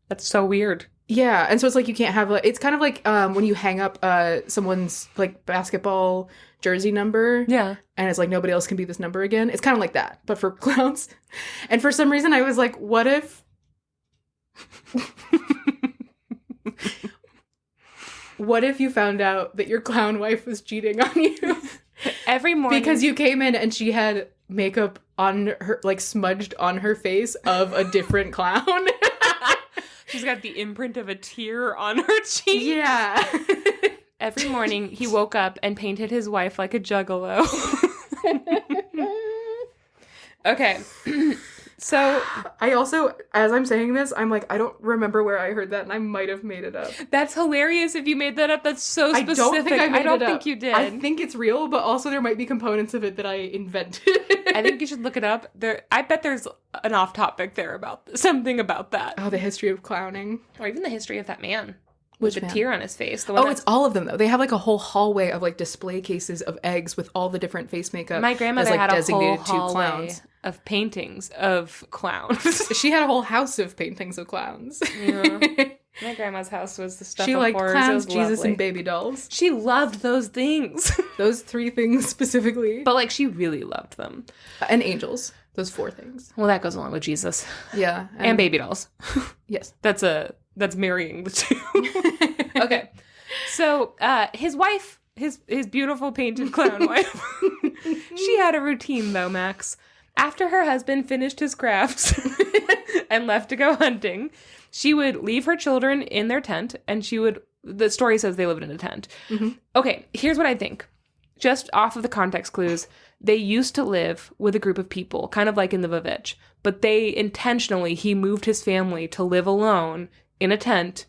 That's so weird. Yeah, and so it's like you can't have it's kind of like when you hang up someone's like basketball jersey number. Yeah. And it's like nobody else can be this number again. It's kind of like that, but for clowns. And for some reason I was like, what if you found out that your clown wife was cheating on you? Every morning. Because you came in and she had makeup on her, like smudged on her face of a different clown. She's got the imprint of a tear on her cheek. Yeah. Every morning, he woke up and painted his wife like a juggalo. Okay. So... I also, as I'm saying this, I'm like, I don't remember where I heard that, and I might have made it up. That's hilarious if you made that up. That's so specific. I don't think you did. I think it's real, but also there might be components of it that I invented. I think you should look it up. I bet there's an off-topic there about something about that. Oh, the history of clowning. Or even the history of that man. With the tear on his face. It's all of them, though. They have, like, a whole hallway of, like, display cases of eggs with all the different face makeup. My grandmother had a whole hallway of paintings of clowns. She had a whole house of paintings of clowns. Yeah. My grandma's house was the stuff of liked horrors. Clowns, Jesus, and baby dolls. She loved those things. Those 3 things specifically. But, like, she really loved them. And angels. Those 4 things. Well, that goes along with Jesus. Yeah. And baby dolls. Yes. That's marrying the 2. Okay. So, his wife, his beautiful painted clown wife, she had a routine, though, Max. After her husband finished his crafts and left to go hunting, she would leave her children in their tent, and the story says they lived in a tent. Mm-hmm. Okay, here's what I think. Just off of the context clues, they used to live with a group of people, kind of like in the Vavitch, but he moved his family to live alone in a tent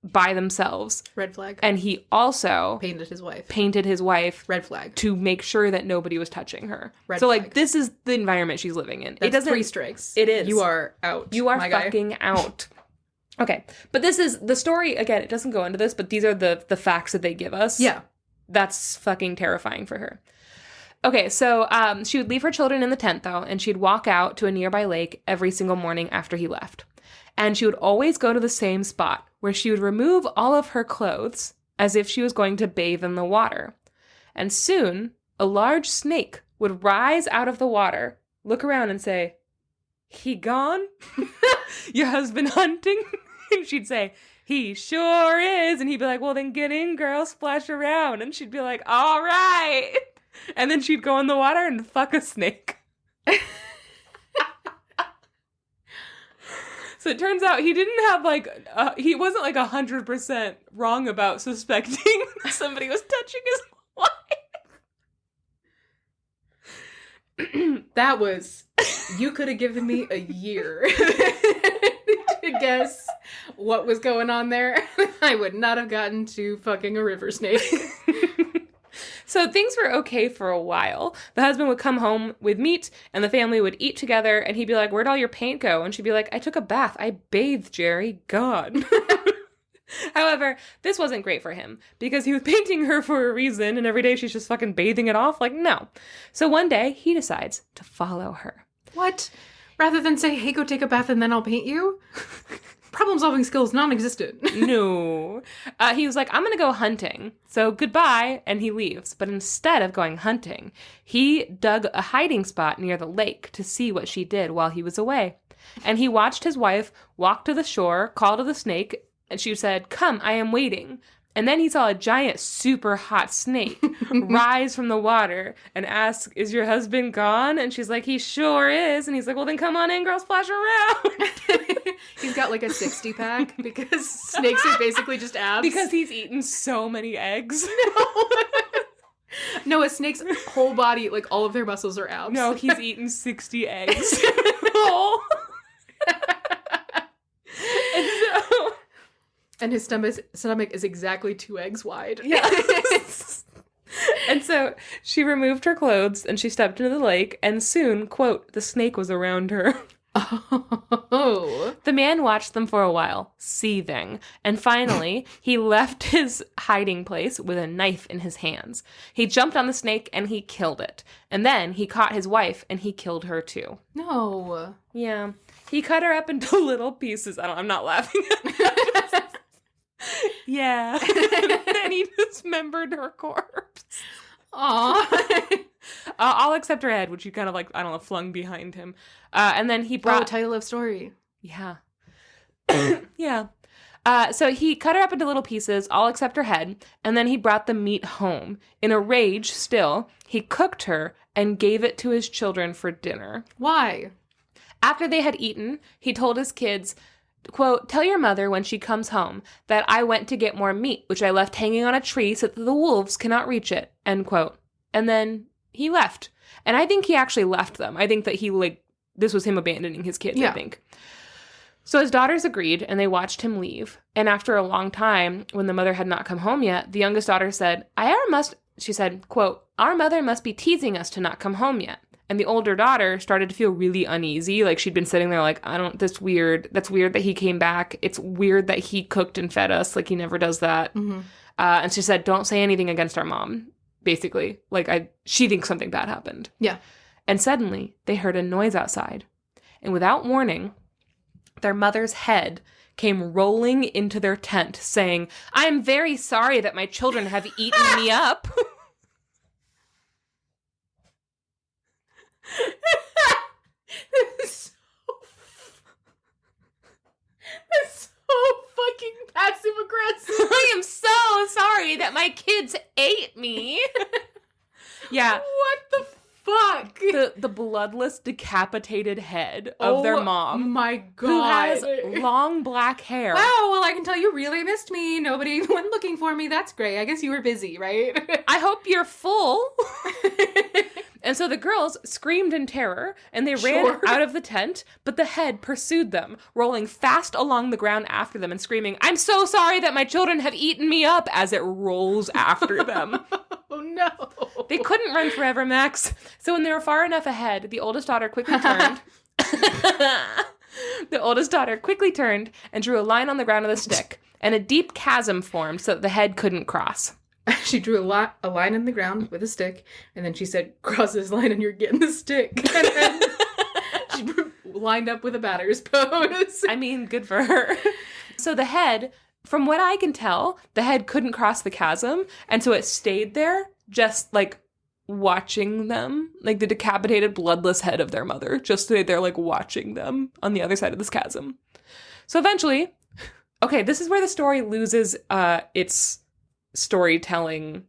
by themselves. Red flag. And he also painted his wife. Red flag. To make sure that nobody was touching her. Red so flag. Like this is the environment she's living in. That's 3 strikes. It is. You are out. You are fucking out. Okay. But this is the story, again, it doesn't go into this, but these are the facts that they give us. Yeah. That's fucking terrifying for her. Okay, so she would leave her children in the tent, though, and she'd walk out to a nearby lake every single morning after he left. And she would always go to the same spot, where she would remove all of her clothes as if she was going to bathe in the water. And soon, a large snake would rise out of the water, look around and say, "He gone? Your husband hunting?" And she'd say, "He sure is." And he'd be like, "Well, then get in, girl, splash around." And she'd be like, "All right." And then she'd go in the water and fuck a snake. So it turns out he didn't have he wasn't 100% wrong about suspecting somebody was touching his wife. That was, you could have given me a year to guess what was going on there. I would not have gotten to fucking a river snake. So things were okay for a while. The husband would come home with meat, and the family would eat together, and he'd be like, where'd all your paint go? And she'd be like, I took a bath. I bathed, Jerry. God. However, this wasn't great for him, because he was painting her for a reason, and every day she's just fucking bathing it off. Like, no. So one day, he decides to follow her. What? Rather than say, hey, go take a bath and then I'll paint you? Problem-solving skills non-existent. No. He was like, I'm going to go hunting. So goodbye. And he leaves. But instead of going hunting, he dug a hiding spot near the lake to see what she did while he was away. And he watched his wife walk to the shore, call to the snake, and she said, come, I am waiting. And then he saw a giant, super hot snake rise from the water and ask, is your husband gone? And she's like, he sure is. And he's like, well, then come on in, girl, splash around. He's got like a 60-pack because snakes are basically just abs. Because he's eaten so many eggs. No, a snake's whole body, like all of their muscles are abs. No, he's eaten 60 eggs. And his stomach is exactly 2 eggs wide. Yes. And so she removed her clothes and she stepped into the lake, and soon, quote, the snake was around her. Oh. The man watched them for a while, seething, and finally he left his hiding place with a knife in his hands. He jumped on the snake and he killed it. And then he caught his wife and he killed her too. No. Yeah. He cut her up into little pieces. I'm not laughing. Yeah. And then he dismembered her corpse. Aww. All except her head, which he kind of like, I don't know, flung behind him. And then he brought... Oh, title of story. Yeah. Yeah. So he cut her up into little pieces, all except her head, and then he brought the meat home. In a rage still, he cooked her and gave it to his children for dinner. Why? After they had eaten, he told his kids, quote, tell your mother when she comes home that I went to get more meat, which I left hanging on a tree so that the wolves cannot reach it, end quote. And then he left. And I think he actually left them. I think that this was him abandoning his kids, yeah. I think. So his daughters agreed, and they watched him leave. And after a long time, when the mother had not come home yet, the youngest daughter said, she said, quote, our mother must be teasing us to not come home yet. And the older daughter started to feel really uneasy. Like, she'd been sitting there like, that's weird that he came back. It's weird that he cooked and fed us. Like, he never does that. Mm-hmm. And she said, don't say anything against our mom, basically. Like, she thinks something bad happened. Yeah. And suddenly, they heard a noise outside. And without warning, their mother's head came rolling into their tent, saying, I am very sorry that my children have eaten me up. That's so fucking passive aggressive. I am so sorry that my kids ate me. Yeah. What the fuck? The bloodless, decapitated head of their mom. Oh my God. Who has long black hair. Wow, well, I can tell you really missed me. Nobody went looking for me. That's great. I guess you were busy, right? I hope you're full. And so the girls screamed in terror, and they ran out of the tent, but the head pursued them, rolling fast along the ground after them and screaming, I'm so sorry that my children have eaten me up, as it rolls after them. Oh, no. They couldn't run forever, Max. So when they were far enough ahead, the oldest daughter quickly turned. The oldest daughter quickly turned and drew a line on the ground with a stick, and a deep chasm formed so that the head couldn't cross. She drew a line in the ground with a stick, and then she said, cross this line and you're getting the stick. And then she lined up with a batter's pose. I mean, good for her. So the head, from what I can tell, the head couldn't cross the chasm, and so it stayed there, just, like, watching them. Like, the decapitated, bloodless head of their mother just stayed there, like, watching them on the other side of this chasm. So eventually, okay, this is where the story loses its storytelling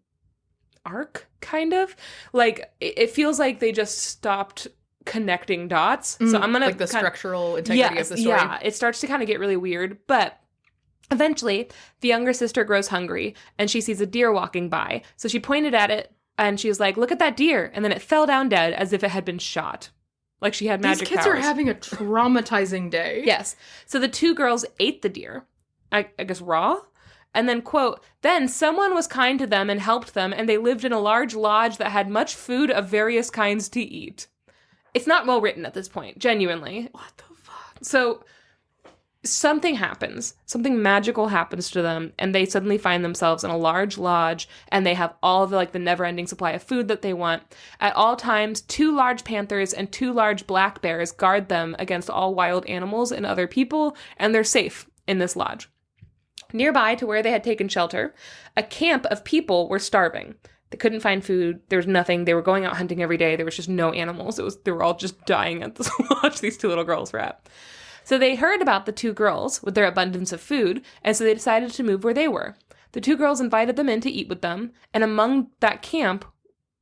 arc, kind of. Like, it feels like they just stopped connecting dots. So I'm gonna, like, the structural integrity of the story. Yeah, it starts to kind of get really weird. But eventually, the younger sister grows hungry, and she sees a deer walking by. So she pointed at it, and she was like, look at that deer. And then it fell down dead as if it had been shot. Like, she had magic powers. These kids are having a traumatizing day. Yes. So the two girls ate the deer, I guess raw. And then, quote, then someone was kind to them and helped them, and they lived in a large lodge that had much food of various kinds to eat. It's not well written at this point, genuinely. What the fuck? So something happens. Something magical happens to them, and they suddenly find themselves in a large lodge, and they have all of the never-ending supply of food that they want. At all times, 2 large panthers and 2 large black bears guard them against all wild animals and other people, and they're safe in this lodge. Nearby to where they had taken shelter, a camp of people were starving. They couldn't find food. There was nothing. They were going out hunting every day. There was just no animals. They were all just dying at this lodge these 2 little girls were at. So they heard about the 2 girls with their abundance of food, and so they decided to move where they were. The 2 girls invited them in to eat with them, and among that camp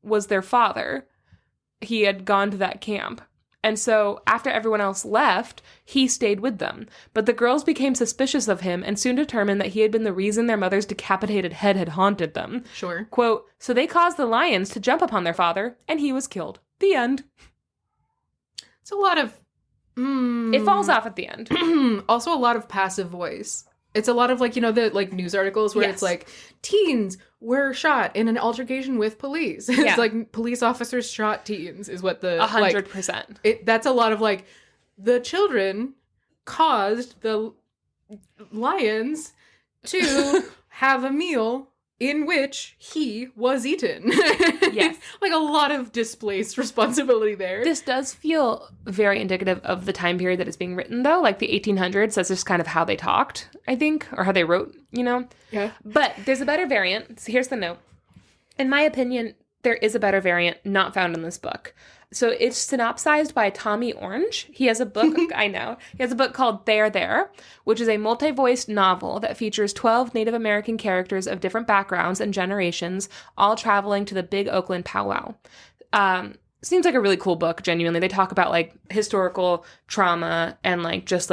was their father. He had gone to that camp. And so after everyone else left, he stayed with them. But the girls became suspicious of him and soon determined that he had been the reason their mother's decapitated head had haunted them. Sure. Quote, so they caused the lions to jump upon their father, and he was killed. The end. It's a lot of... It falls off at the end. Also a lot of passive voice. It's a lot of the news articles where it's teens were shot in an altercation with police. It's police officers shot teens is what the 100%. That's a lot of the children caused the lions to have a meal in which he was eaten. Yes. A lot of displaced responsibility there. This does feel very indicative of the time period that it's being written, though. The 1800s, that's just kind of how they talked, I think, or how they wrote, Yeah. But there's a better variant. So here's the note. In my opinion, there is a better variant not found in this book. So it's synopsized by Tommy Orange. He has a book, I know. He has a book called There, which is a multi-voiced novel that features 12 Native American characters of different backgrounds and generations, all traveling to the Big Oakland powwow. Seems like a really cool book, genuinely. They talk about, historical trauma and, just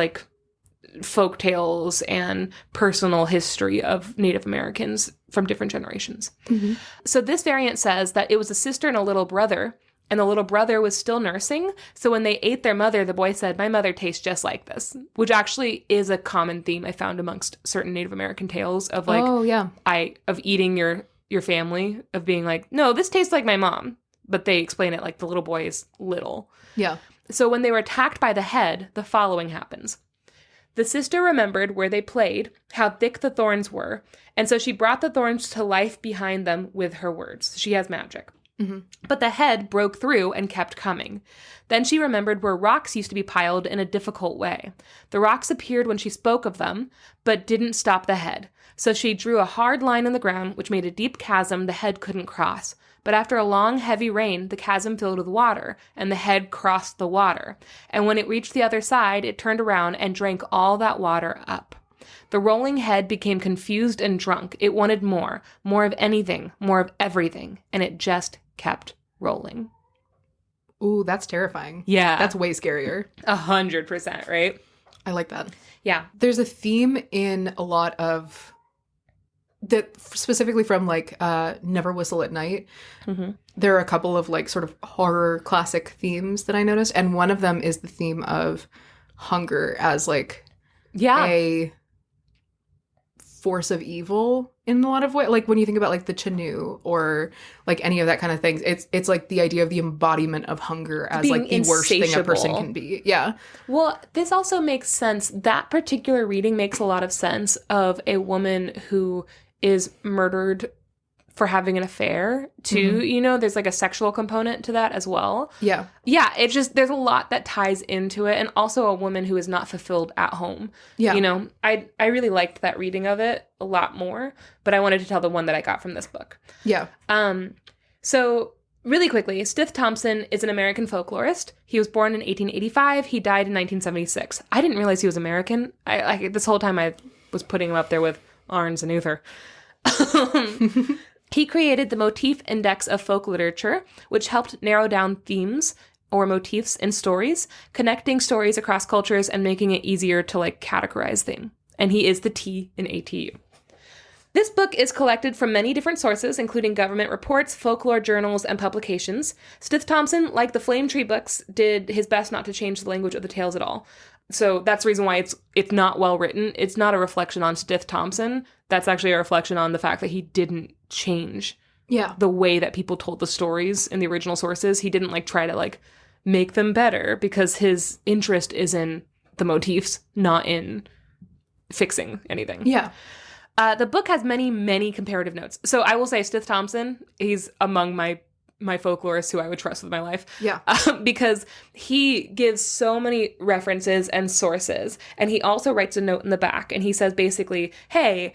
folk tales and personal history of Native Americans from different generations. Mm-hmm. So this variant says that it was a sister and a little brother, and the little brother was still nursing. So when they ate their mother, the boy said, my mother tastes just like this, which actually is a common theme I found amongst certain Native American tales of of eating your family, of being no, this tastes like my mom. But they explain it the little boy is little. Yeah. So when they were attacked by the head, the following happens. The sister remembered where they played, how thick the thorns were, and so she brought the thorns to life behind them with her words. She has magic. Mm-hmm. But the head broke through and kept coming. Then she remembered where rocks used to be piled in a difficult way. The rocks appeared when she spoke of them, but didn't stop the head. So she drew a hard line in the ground, which made a deep chasm the head couldn't cross. But after a long, heavy rain, the chasm filled with water, and the head crossed the water. And when it reached the other side, it turned around and drank all that water up. The rolling head became confused and drunk. It wanted more of anything, more of everything, and it just kept rolling. Ooh, that's terrifying. Yeah. That's way scarier. 100%, right? I like that. Yeah. There's a theme in a lot of... that specifically from Never Whistle at Night. Mm-hmm. There are a couple of sort of horror classic themes that I noticed, and one of them is the theme of hunger as a force of evil in a lot of ways. When you think about the Chenoo or any of that kind of things, it's the idea of the embodiment of hunger as being the worst thing a person can be. Yeah. Well, this also makes sense. That particular reading makes a lot of sense of a woman who is murdered for having an affair too. Mm-hmm. There's a sexual component to that as well. Yeah. Yeah, it's just, there's a lot that ties into it. And also a woman who is not fulfilled at home. Yeah. I really liked that reading of it a lot more, but I wanted to tell the one that I got from this book. Yeah. So really quickly, Stith Thompson is an American folklorist. He was born in 1885. He died in 1976. I didn't realize he was American. I this whole time I was putting him up there with Arns and Uther. He created the Motif Index of Folk Literature, which helped narrow down themes or motifs in stories, connecting stories across cultures and making it easier to categorize things. And he is the T in ATU. This book is collected from many different sources, including government reports, folklore journals, and publications. Stith Thompson, like the Flame Tree books, did his best not to change the language of the tales at all. So that's the reason why it's not well written. It's not a reflection on Stith Thompson. That's actually a reflection on the fact that he didn't change the way that people told the stories in the original sources. He didn't like try to like make them better because his interest is in the motifs, not in fixing anything. Yeah. The book has many, many comparative notes. So I will say Stith Thompson, he's among my folklorists who I would trust with my life. Yeah. Because he gives so many references and sources. And he also writes a note in the back. And he says basically, hey,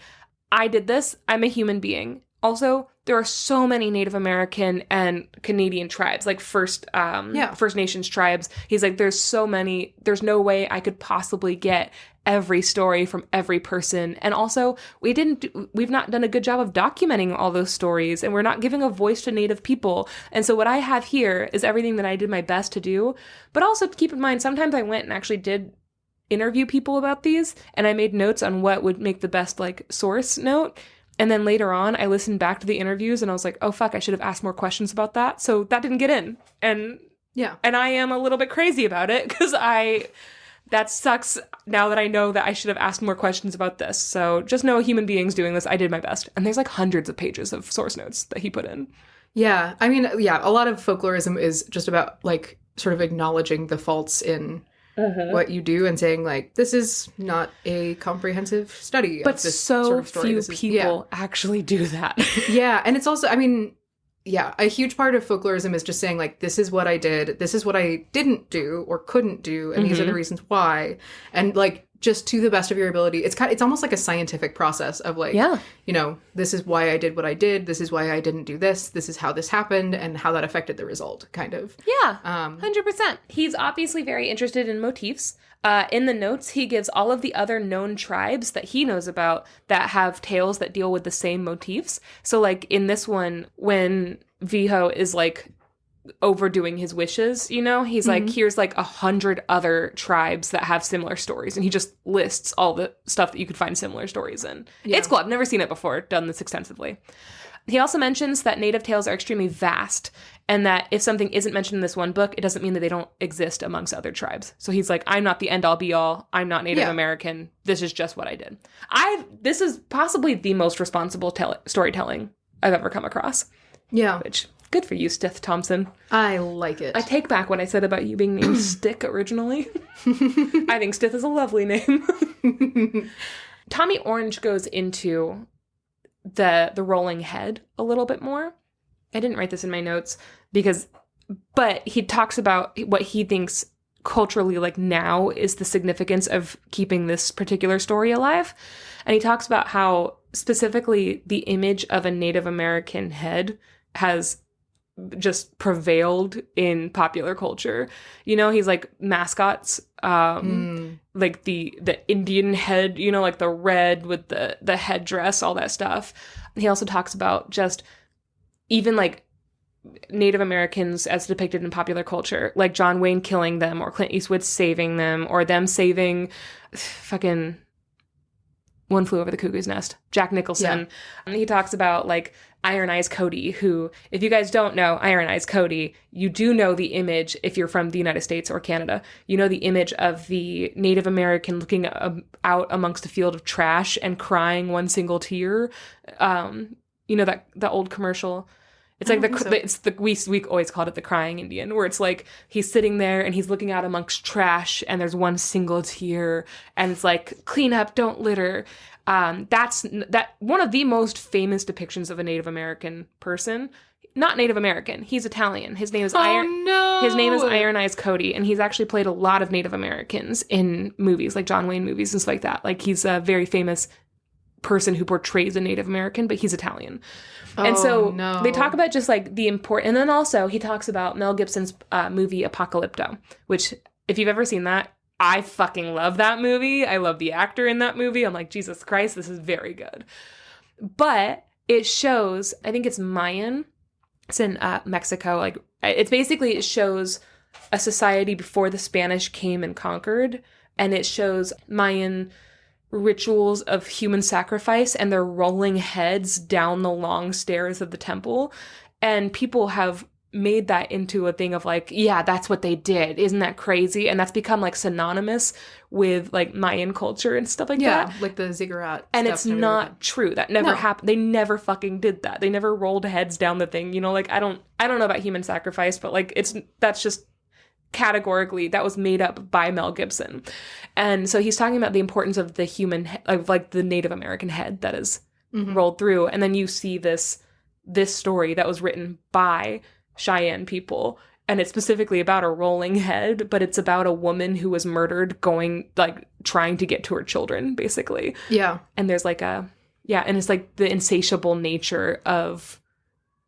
I did this. I'm a human being. Also, there are so many Native American and Canadian tribes, like First Nations tribes. He's like, there's so many. There's no way I could possibly get every story from every person. And also, we've not done a good job of documenting all those stories, and we're not giving a voice to Native people. And so what I have here is everything that I did my best to do. But also keep in mind, sometimes I went and actually did interview people about these, and I made notes on what would make the best like source note. And then later on, I listened back to the interviews and I was like, oh, fuck, I should have asked more questions about that. So that didn't get in. And I am a little bit crazy about it because that sucks now that I know that I should have asked more questions about this. So just know human beings doing this, I did my best. And there's like hundreds of pages of source notes that he put in. Yeah. I mean, yeah, a lot of folklorism is just about like sort of acknowledging the faults in what you do and saying like, this is not a comprehensive study but of this so sort of story. Few people actually do that. Yeah. And it's also, I mean, yeah, a huge part of folklorism is just saying like, this is what I did, this is what I didn't do or couldn't do, and these are the reasons why. And like, just to the best of your ability. It's almost like a scientific process of like, you know, this is why I did what I did. This is why I didn't do this. This is how this happened and how that affected the result, kind of. Yeah, 100%. He's obviously very interested in motifs. In the notes, he gives all of the other known tribes that he knows about that have tales that deal with the same motifs. So like in this one, when Viho is like overdoing his wishes, you know, he's like, here's like 100 other tribes that have similar stories, and he just lists all the stuff that you could find similar stories in. It's cool. I've never seen it before, done this extensively. He also mentions that Native tales are extremely vast, and that if something isn't mentioned in this one book, it doesn't mean that they don't exist amongst other tribes. So he's like, I'm not the end all be all. I'm not Native American. This is just what I did. This is possibly the most responsible storytelling I've ever come across. Yeah. Which, good for you, Stith Thompson. I like it. I take back what I said about you being named Stick originally. I think Stith is a lovely name. Tommy Orange goes into the rolling head a little bit more. I didn't write this in my notes but he talks about what he thinks culturally like now is the significance of keeping this particular story alive. And he talks about how specifically the image of a Native American head has just prevailed in popular culture. You know, he's like mascots, like the Indian head, you know, like the red with the headdress, all that stuff. He also talks about just even like Native Americans as depicted in popular culture, like John Wayne killing them or Clint Eastwood saving them or them saving fucking One Flew Over the Cuckoo's Nest, Jack Nicholson. Yeah. And he talks about like Iron Eyes Cody, who, if you guys don't know Iron Eyes Cody, you do know the image, if you're from the United States or Canada, you know the image of the Native American looking out amongst a field of trash and crying one single tear. You know that old commercial. It's like we always called it the crying Indian, where it's like he's sitting there and he's looking out amongst trash and there's one single tear and it's like, clean up, don't litter. That's one of the most famous depictions of a Native American person. Not Native American. He's Italian. His name is His name is Iron Eyes Cody, and he's actually played a lot of Native Americans in movies, like John Wayne movies and stuff like that. Like he's a very famous person who portrays a Native American, but he's Italian. And so they talk about just like the important, and then also he talks about Mel Gibson's movie Apocalypto, which if you've ever seen that, I fucking love that movie. I love the actor in that movie. I'm like, Jesus Christ, this is very good. But it shows, I think it's Mayan. It's in Mexico. Like it's basically, it shows a society before the Spanish came and conquered. And it shows Mayan rituals of human sacrifice, and they're rolling heads down the long stairs of the temple. And people have made that into a thing of like, yeah, that's what they did. Isn't that crazy? And that's become like synonymous with like Mayan culture and stuff like that. Yeah, like the ziggurat. And it's not true. That never happened. They never fucking did that. They never rolled heads down the thing. You know, like I don't know about human sacrifice, but like that's just categorically that was made up by Mel Gibson. And so he's talking about the importance of the human, of like the Native American head that is rolled through. And then you see this story that was written by Cheyenne people, and it's specifically about a rolling head, but it's about a woman who was murdered trying to get to her children, basically. Yeah. And there's like and it's like the insatiable nature of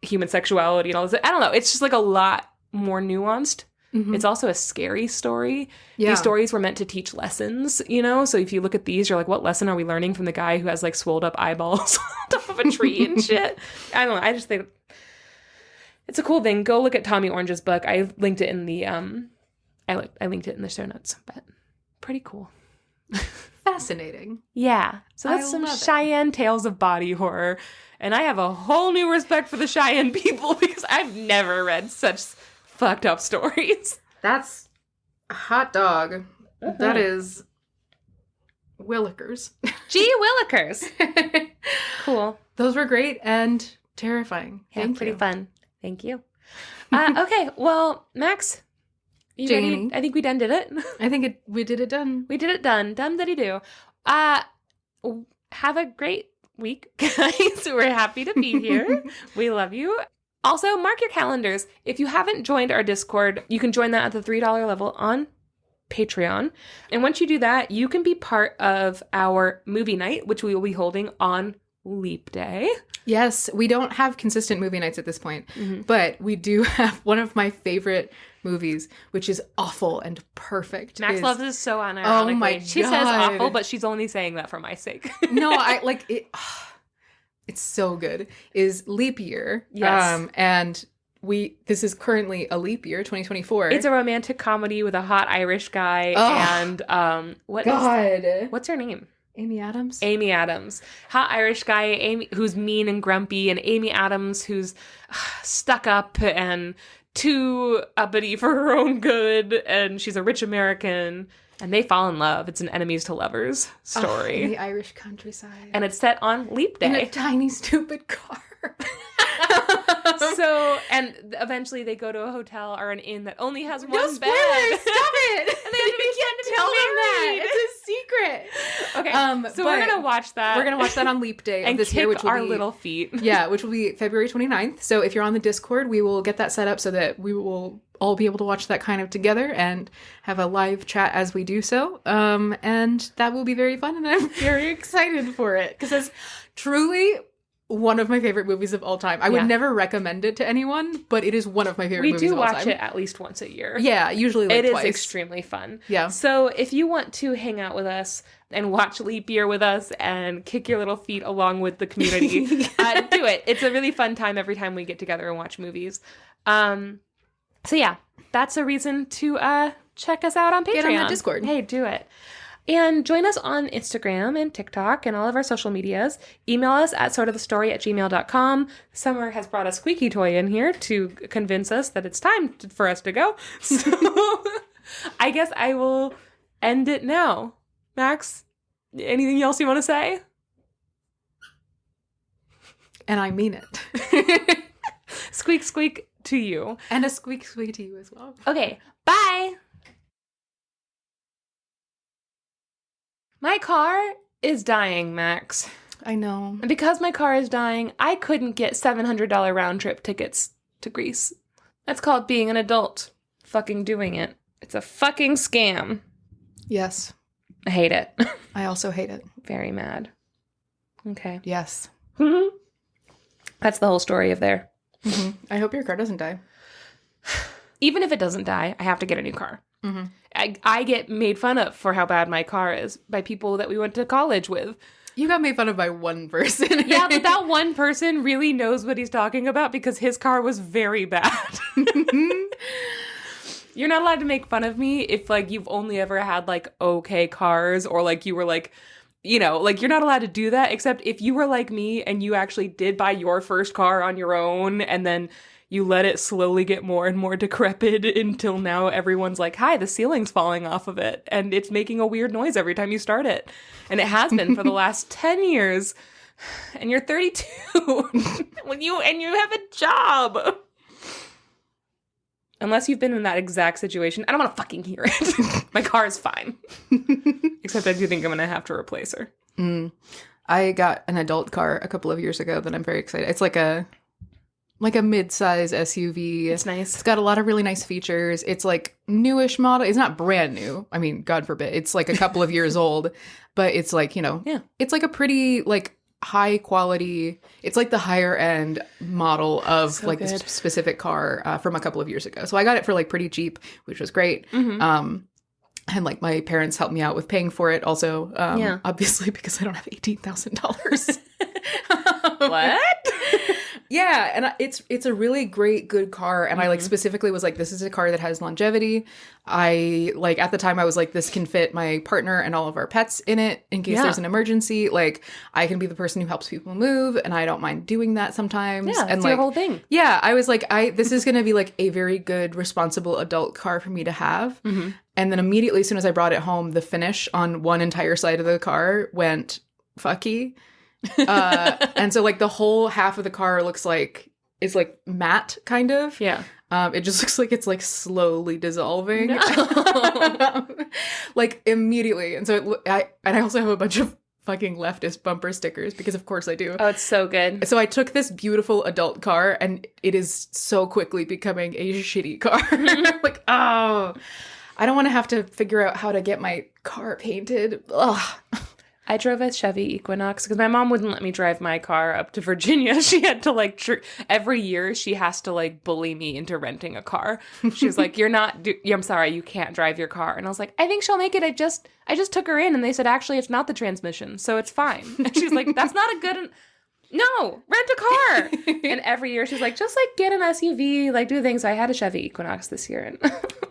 human sexuality and all this. I don't know. It's just like a lot more nuanced. Mm-hmm. It's also a scary story. Yeah. These stories were meant to teach lessons, you know? So if you look at these, you're like, what lesson are we learning from the guy who has like swolled up eyeballs on top of a tree and shit? I don't know. I just think it's a cool thing. Go look at Tommy Orange's book. I linked it in the I linked it in the show notes, but pretty cool. Fascinating. Yeah. So that's some Cheyenne tales of body horror. And I have a whole new respect for the Cheyenne people because I've never read such fucked up stories. That's a hot dog. Uh-huh. That is Willikers. Gee Willikers. Cool. Those were great and terrifying. Yeah, pretty fun. Thank you. Okay, well, Max, Janey. Ready? I think we done did it. I think we did it done. We did it done. Done diddy do. Have a great week, guys. We're happy to be here. We love you. Also, mark your calendars. If you haven't joined our Discord, you can join that at the $3 level on Patreon. And once you do that, you can be part of our movie night, which we will be holding on Leap Day. Yes, we don't have consistent movie nights at this point, but we do have one of my favorite movies, which is awful and perfect. Max loves this so unironically. Oh my God. She says awful, but she's only saying that for my sake. No, I like it. It's so good. Is Leap Year. Yes. And this is currently a leap year, 2024. It's a romantic comedy with a hot Irish guy and what's her name? Amy Adams. Amy Adams. Hot Irish guy, Amy, who's mean and grumpy, and Amy Adams, who's stuck up and too uppity for her own good, and she's a rich American, and they fall in love. It's an enemies to lovers story. In the Irish countryside. And it's set on Leap Day. In a tiny, stupid car. So, and eventually they go to a hotel or an inn that only has one bed. Stop it! And they have to be tell them that. It's a secret. Okay, so we're gonna watch that. We're gonna watch that on Leap Day and of this kick year, which will our be little feet. Yeah, which will be February 29th. So if you're on the Discord, we will get that set up so that we will all be able to watch that kind of together and have a live chat as we do so. And that will be very fun, and I'm very excited for it because it's truly one of my favorite movies of all time. I would never recommend it to anyone, but it is one of my favorite movies of all time. We do watch it at least once a year. Yeah, usually like twice. It is extremely fun. Yeah. So if you want to hang out with us and watch Leap Year with us and kick your little feet along with the community, do it. It's a really fun time every time we get together and watch movies. So yeah, that's a reason to check us out on Patreon. Get on that Discord. Hey, do it. And join us on Instagram and TikTok and all of our social medias. Email us at sortofthestory@gmail.com. Summer has brought a squeaky toy in here to convince us that it's time for us to go. So I guess I will end it now. Max, anything else you want to say? And I mean it. Squeak, squeak to you. And a squeak, squeak to you as well. Okay, bye. My car is dying, Max. I know. And because my car is dying, I couldn't get $700 round trip tickets to Greece. That's called being an adult. Fucking doing it. It's a fucking scam. Yes. I hate it. I also hate it. Very mad. Okay. Yes. That's the whole story of there. Mm-hmm. I hope your car doesn't die. Even if it doesn't die, I have to get a new car. Mm-hmm. I get made fun of for how bad my car is by people that we went to college with. You got made fun of by one person. Yeah, but that one person really knows what he's talking about because his car was very bad. You're not allowed to make fun of me if, like, you've only ever had, like, okay cars or, like, you were, like, like, you're not allowed to do that, except if you were like me and you actually did buy your first car on your own, and then you let it slowly get more and more decrepit until now everyone's like, hi, the ceiling's falling off of it, and it's making a weird noise every time you start it. And it has been for the last 10 years. And you're 32. and you have a job. Unless you've been in that exact situation. I don't want to fucking hear it. My car is fine. Except I do think I'm going to have to replace her. I got an adult car a couple of years ago that I'm very excited. It's like a mid-size SUV. It's nice. It's got a lot of really nice features. It's like newish model. It's not brand new. I mean, God forbid. It's like a couple of years old. But it's like, it's like a pretty like high quality. It's like the higher end model of so like good. This specific car from a couple of years ago. So I got it for like pretty cheap, which was great. And like my parents helped me out with paying for it also, obviously because I don't have $18,000. What? Yeah, and it's a really great, good car. And I like specifically was like, this is a car that has longevity. I like at the time I was like, this can fit my partner and all of our pets in it in case there's an emergency. Like I can be the person who helps people move, and I don't mind doing that sometimes. Yeah, and that's like, your whole thing. Yeah, I was like, this is gonna be like a very good, responsible adult car for me to have. And then immediately, as soon as I brought it home, the finish on one entire side of the car went fucky. And so like the whole half of the car is like matte kind of. Yeah. It just looks like it's like slowly dissolving. No. Like immediately. And so I also have a bunch of fucking leftist bumper stickers because of course I do. Oh, it's so good. So I took this beautiful adult car and it is so quickly becoming a shitty car. Like, oh, I don't want to have to figure out how to get my car painted. Ugh. I drove a Chevy Equinox because my mom wouldn't let me drive my car up to Virginia. She had to like, every year she has to like bully me into renting a car. She's like, I'm sorry, you can't drive your car. And I was like, I think she'll make it. I just took her in and they said, actually, it's not the transmission. So it's fine. And she's like, that's not a good, no, rent a car. And every year she's like, just like get an SUV, like do things. So I had a Chevy Equinox this year. And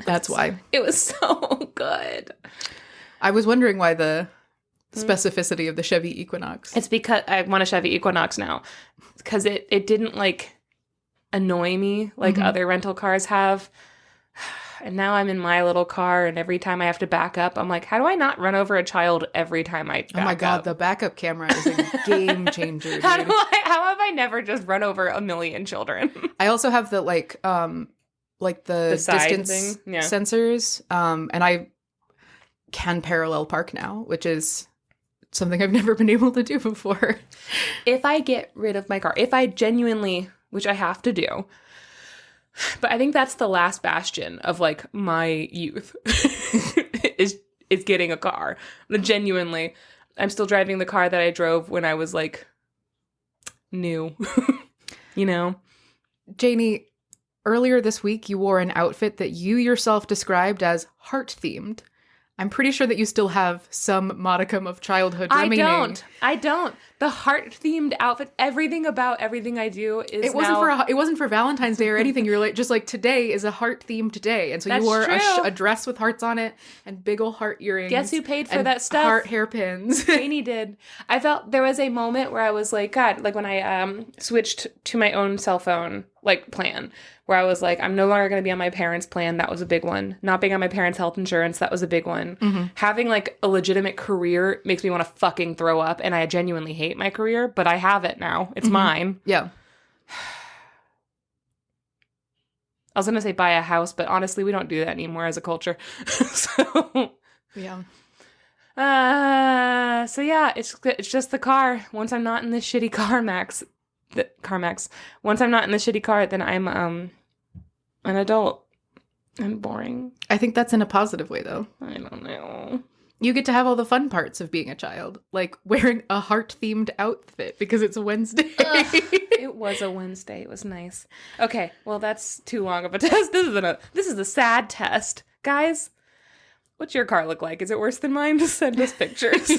that's why. It was so good. I was wondering why the specificity of the Chevy Equinox. It's because I want a Chevy Equinox now because it didn't like annoy me like other rental cars have. And now I'm in my little car, and every time I have to back up, I'm like, how do I not run over a child every time I back up? Oh my God, the backup camera is a game changer, dude. How have I never just run over a million children? I also have the the distance sensors, and I can parallel park now, which is something I've never been able to do before. If I get rid of my car, if I genuinely, which I have to do, but I think that's the last bastion of like my youth is getting a car. But genuinely, I'm still driving the car that I drove when I was like new, Janey, earlier this week you wore an outfit that you yourself described as heart-themed. I'm pretty sure that you still have some modicum of childhood remaining. I don't. The heart-themed outfit, everything about everything I do is it wasn't for Valentine's Day or anything. You were just like, today is a heart-themed day. And so you wore a dress with hearts on it and big ol' heart earrings. Guess who paid for that stuff? Heart hairpins. Janey did. I felt there was a moment where I was like, God, like when I switched to my own cell phone like plan, where I was like, I'm no longer going to be on my parents' plan. That was a big one. Not being on my parents' health insurance. That was a big one. Having like a legitimate career makes me want to fucking throw up. And I genuinely hate my career, but I have it now. It's mine. Yeah. I was going to say buy a house, but honestly, we don't do that anymore as a culture. So yeah. So yeah, it's just the car. Once I'm not in this shitty CarMax. Once I'm not in the shitty car, then I'm an adult. I'm boring. I think that's in a positive way, though. I don't know. You get to have all the fun parts of being a child, like wearing a heart-themed outfit because it's a Wednesday. It was a Wednesday. It was nice. Okay, well, that's too long of a test. This is a sad test. Guys, what's your car look like? Is it worse than mine? Just send us pictures.